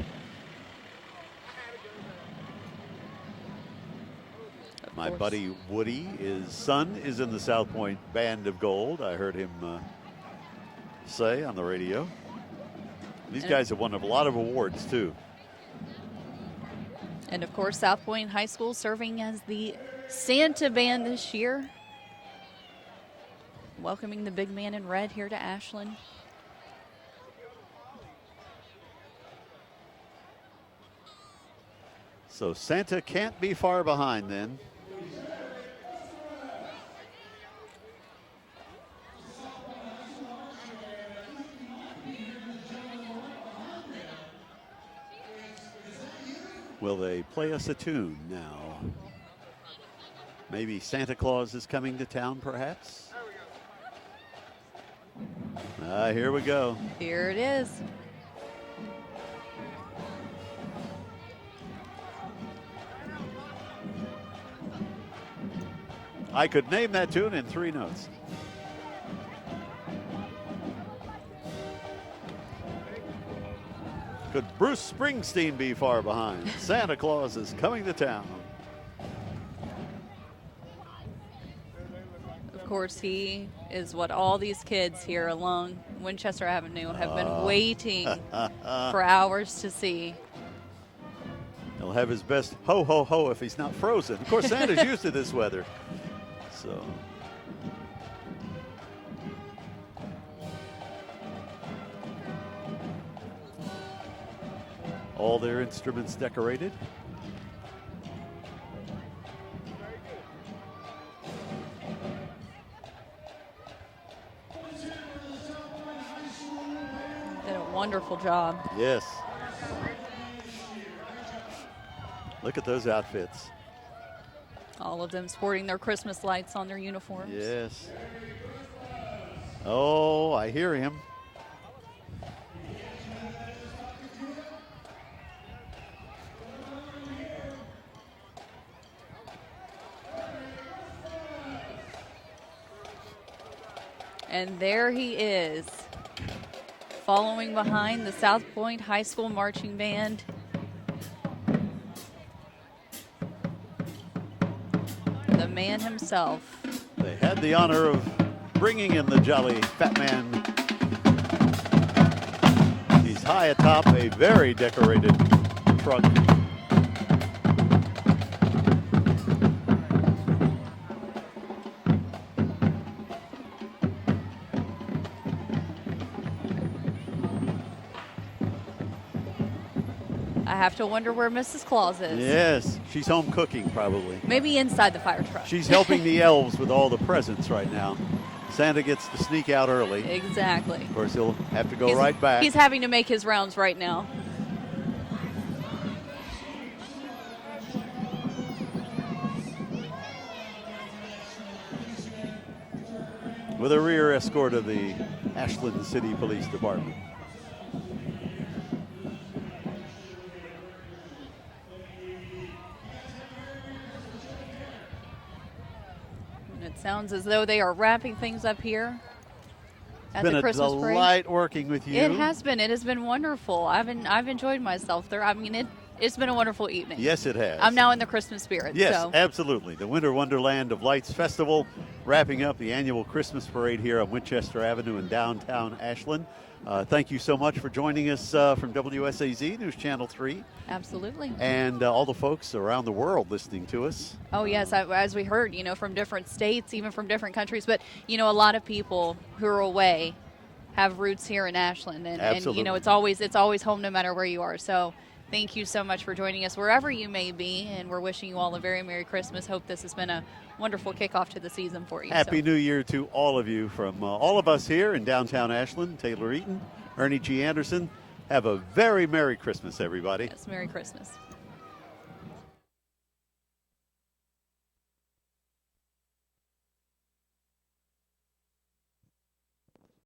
My course. buddy Woody, his son, is in the South Point Band of Gold. I heard him say on the radio. These guys have won a lot of awards, too. And of course, South Point High School serving as the Santa band this year. Welcoming the big man in red here to Ashland. So Santa can't be far behind then. Will they play us a tune now? Maybe Santa Claus is coming to town, perhaps? Here we go. Here it is. I could name that tune in 3 notes. Could Bruce Springsteen be far behind? Santa Claus is coming to town. Of course, he is what all these kids here along Winchester Avenue have been waiting for hours to see. He'll have his best ho, ho, ho if he's not frozen. Of course, Santa's used to this weather. So. All their instruments decorated. Did a wonderful job. Yes. Look at those outfits. All of them sporting their Christmas lights on their uniforms. Yes. Oh, I hear him. And there he is, following behind the South Point High School Marching Band. The man himself. They had the honor of bringing in the jolly fat man. He's high atop a very decorated truck. I have to wonder where Mrs. Claus is. Yes, she's home cooking probably. Maybe inside the fire truck. She's helping the elves with all the presents right now. Santa gets to sneak out early. Exactly. Of course, he'll have to go right back. He's having to make his rounds right now. With a rear escort of the Ashland City Police Department. It sounds as though they are wrapping things up here at the Christmas parade. It's been a delight working with you. It has been. It has been wonderful. I've enjoyed myself there. I mean, it's been a wonderful evening. Yes, it has. I'm now in the Christmas spirit. Yes, so. Absolutely. The Winter Wonderland of Lights Festival, wrapping up the annual Christmas parade here on Winchester Avenue in downtown Ashland. Thank you so much for joining us from WSAZ News Channel 3. Absolutely. And all the folks around the world listening to us. Oh, yes. As we heard, from different states, even from different countries. But, a lot of people who are away have roots here in Ashland. And it's always home no matter where you are. So thank you so much for joining us wherever you may be. And we're wishing you all a very Merry Christmas. Hope this has been a wonderful kickoff to the season for you. Happy New Year to all of you from all of us here in downtown Ashland. Taylor Eaton, Ernie G. Anderson. Have a very Merry Christmas, everybody. Yes, Merry Christmas.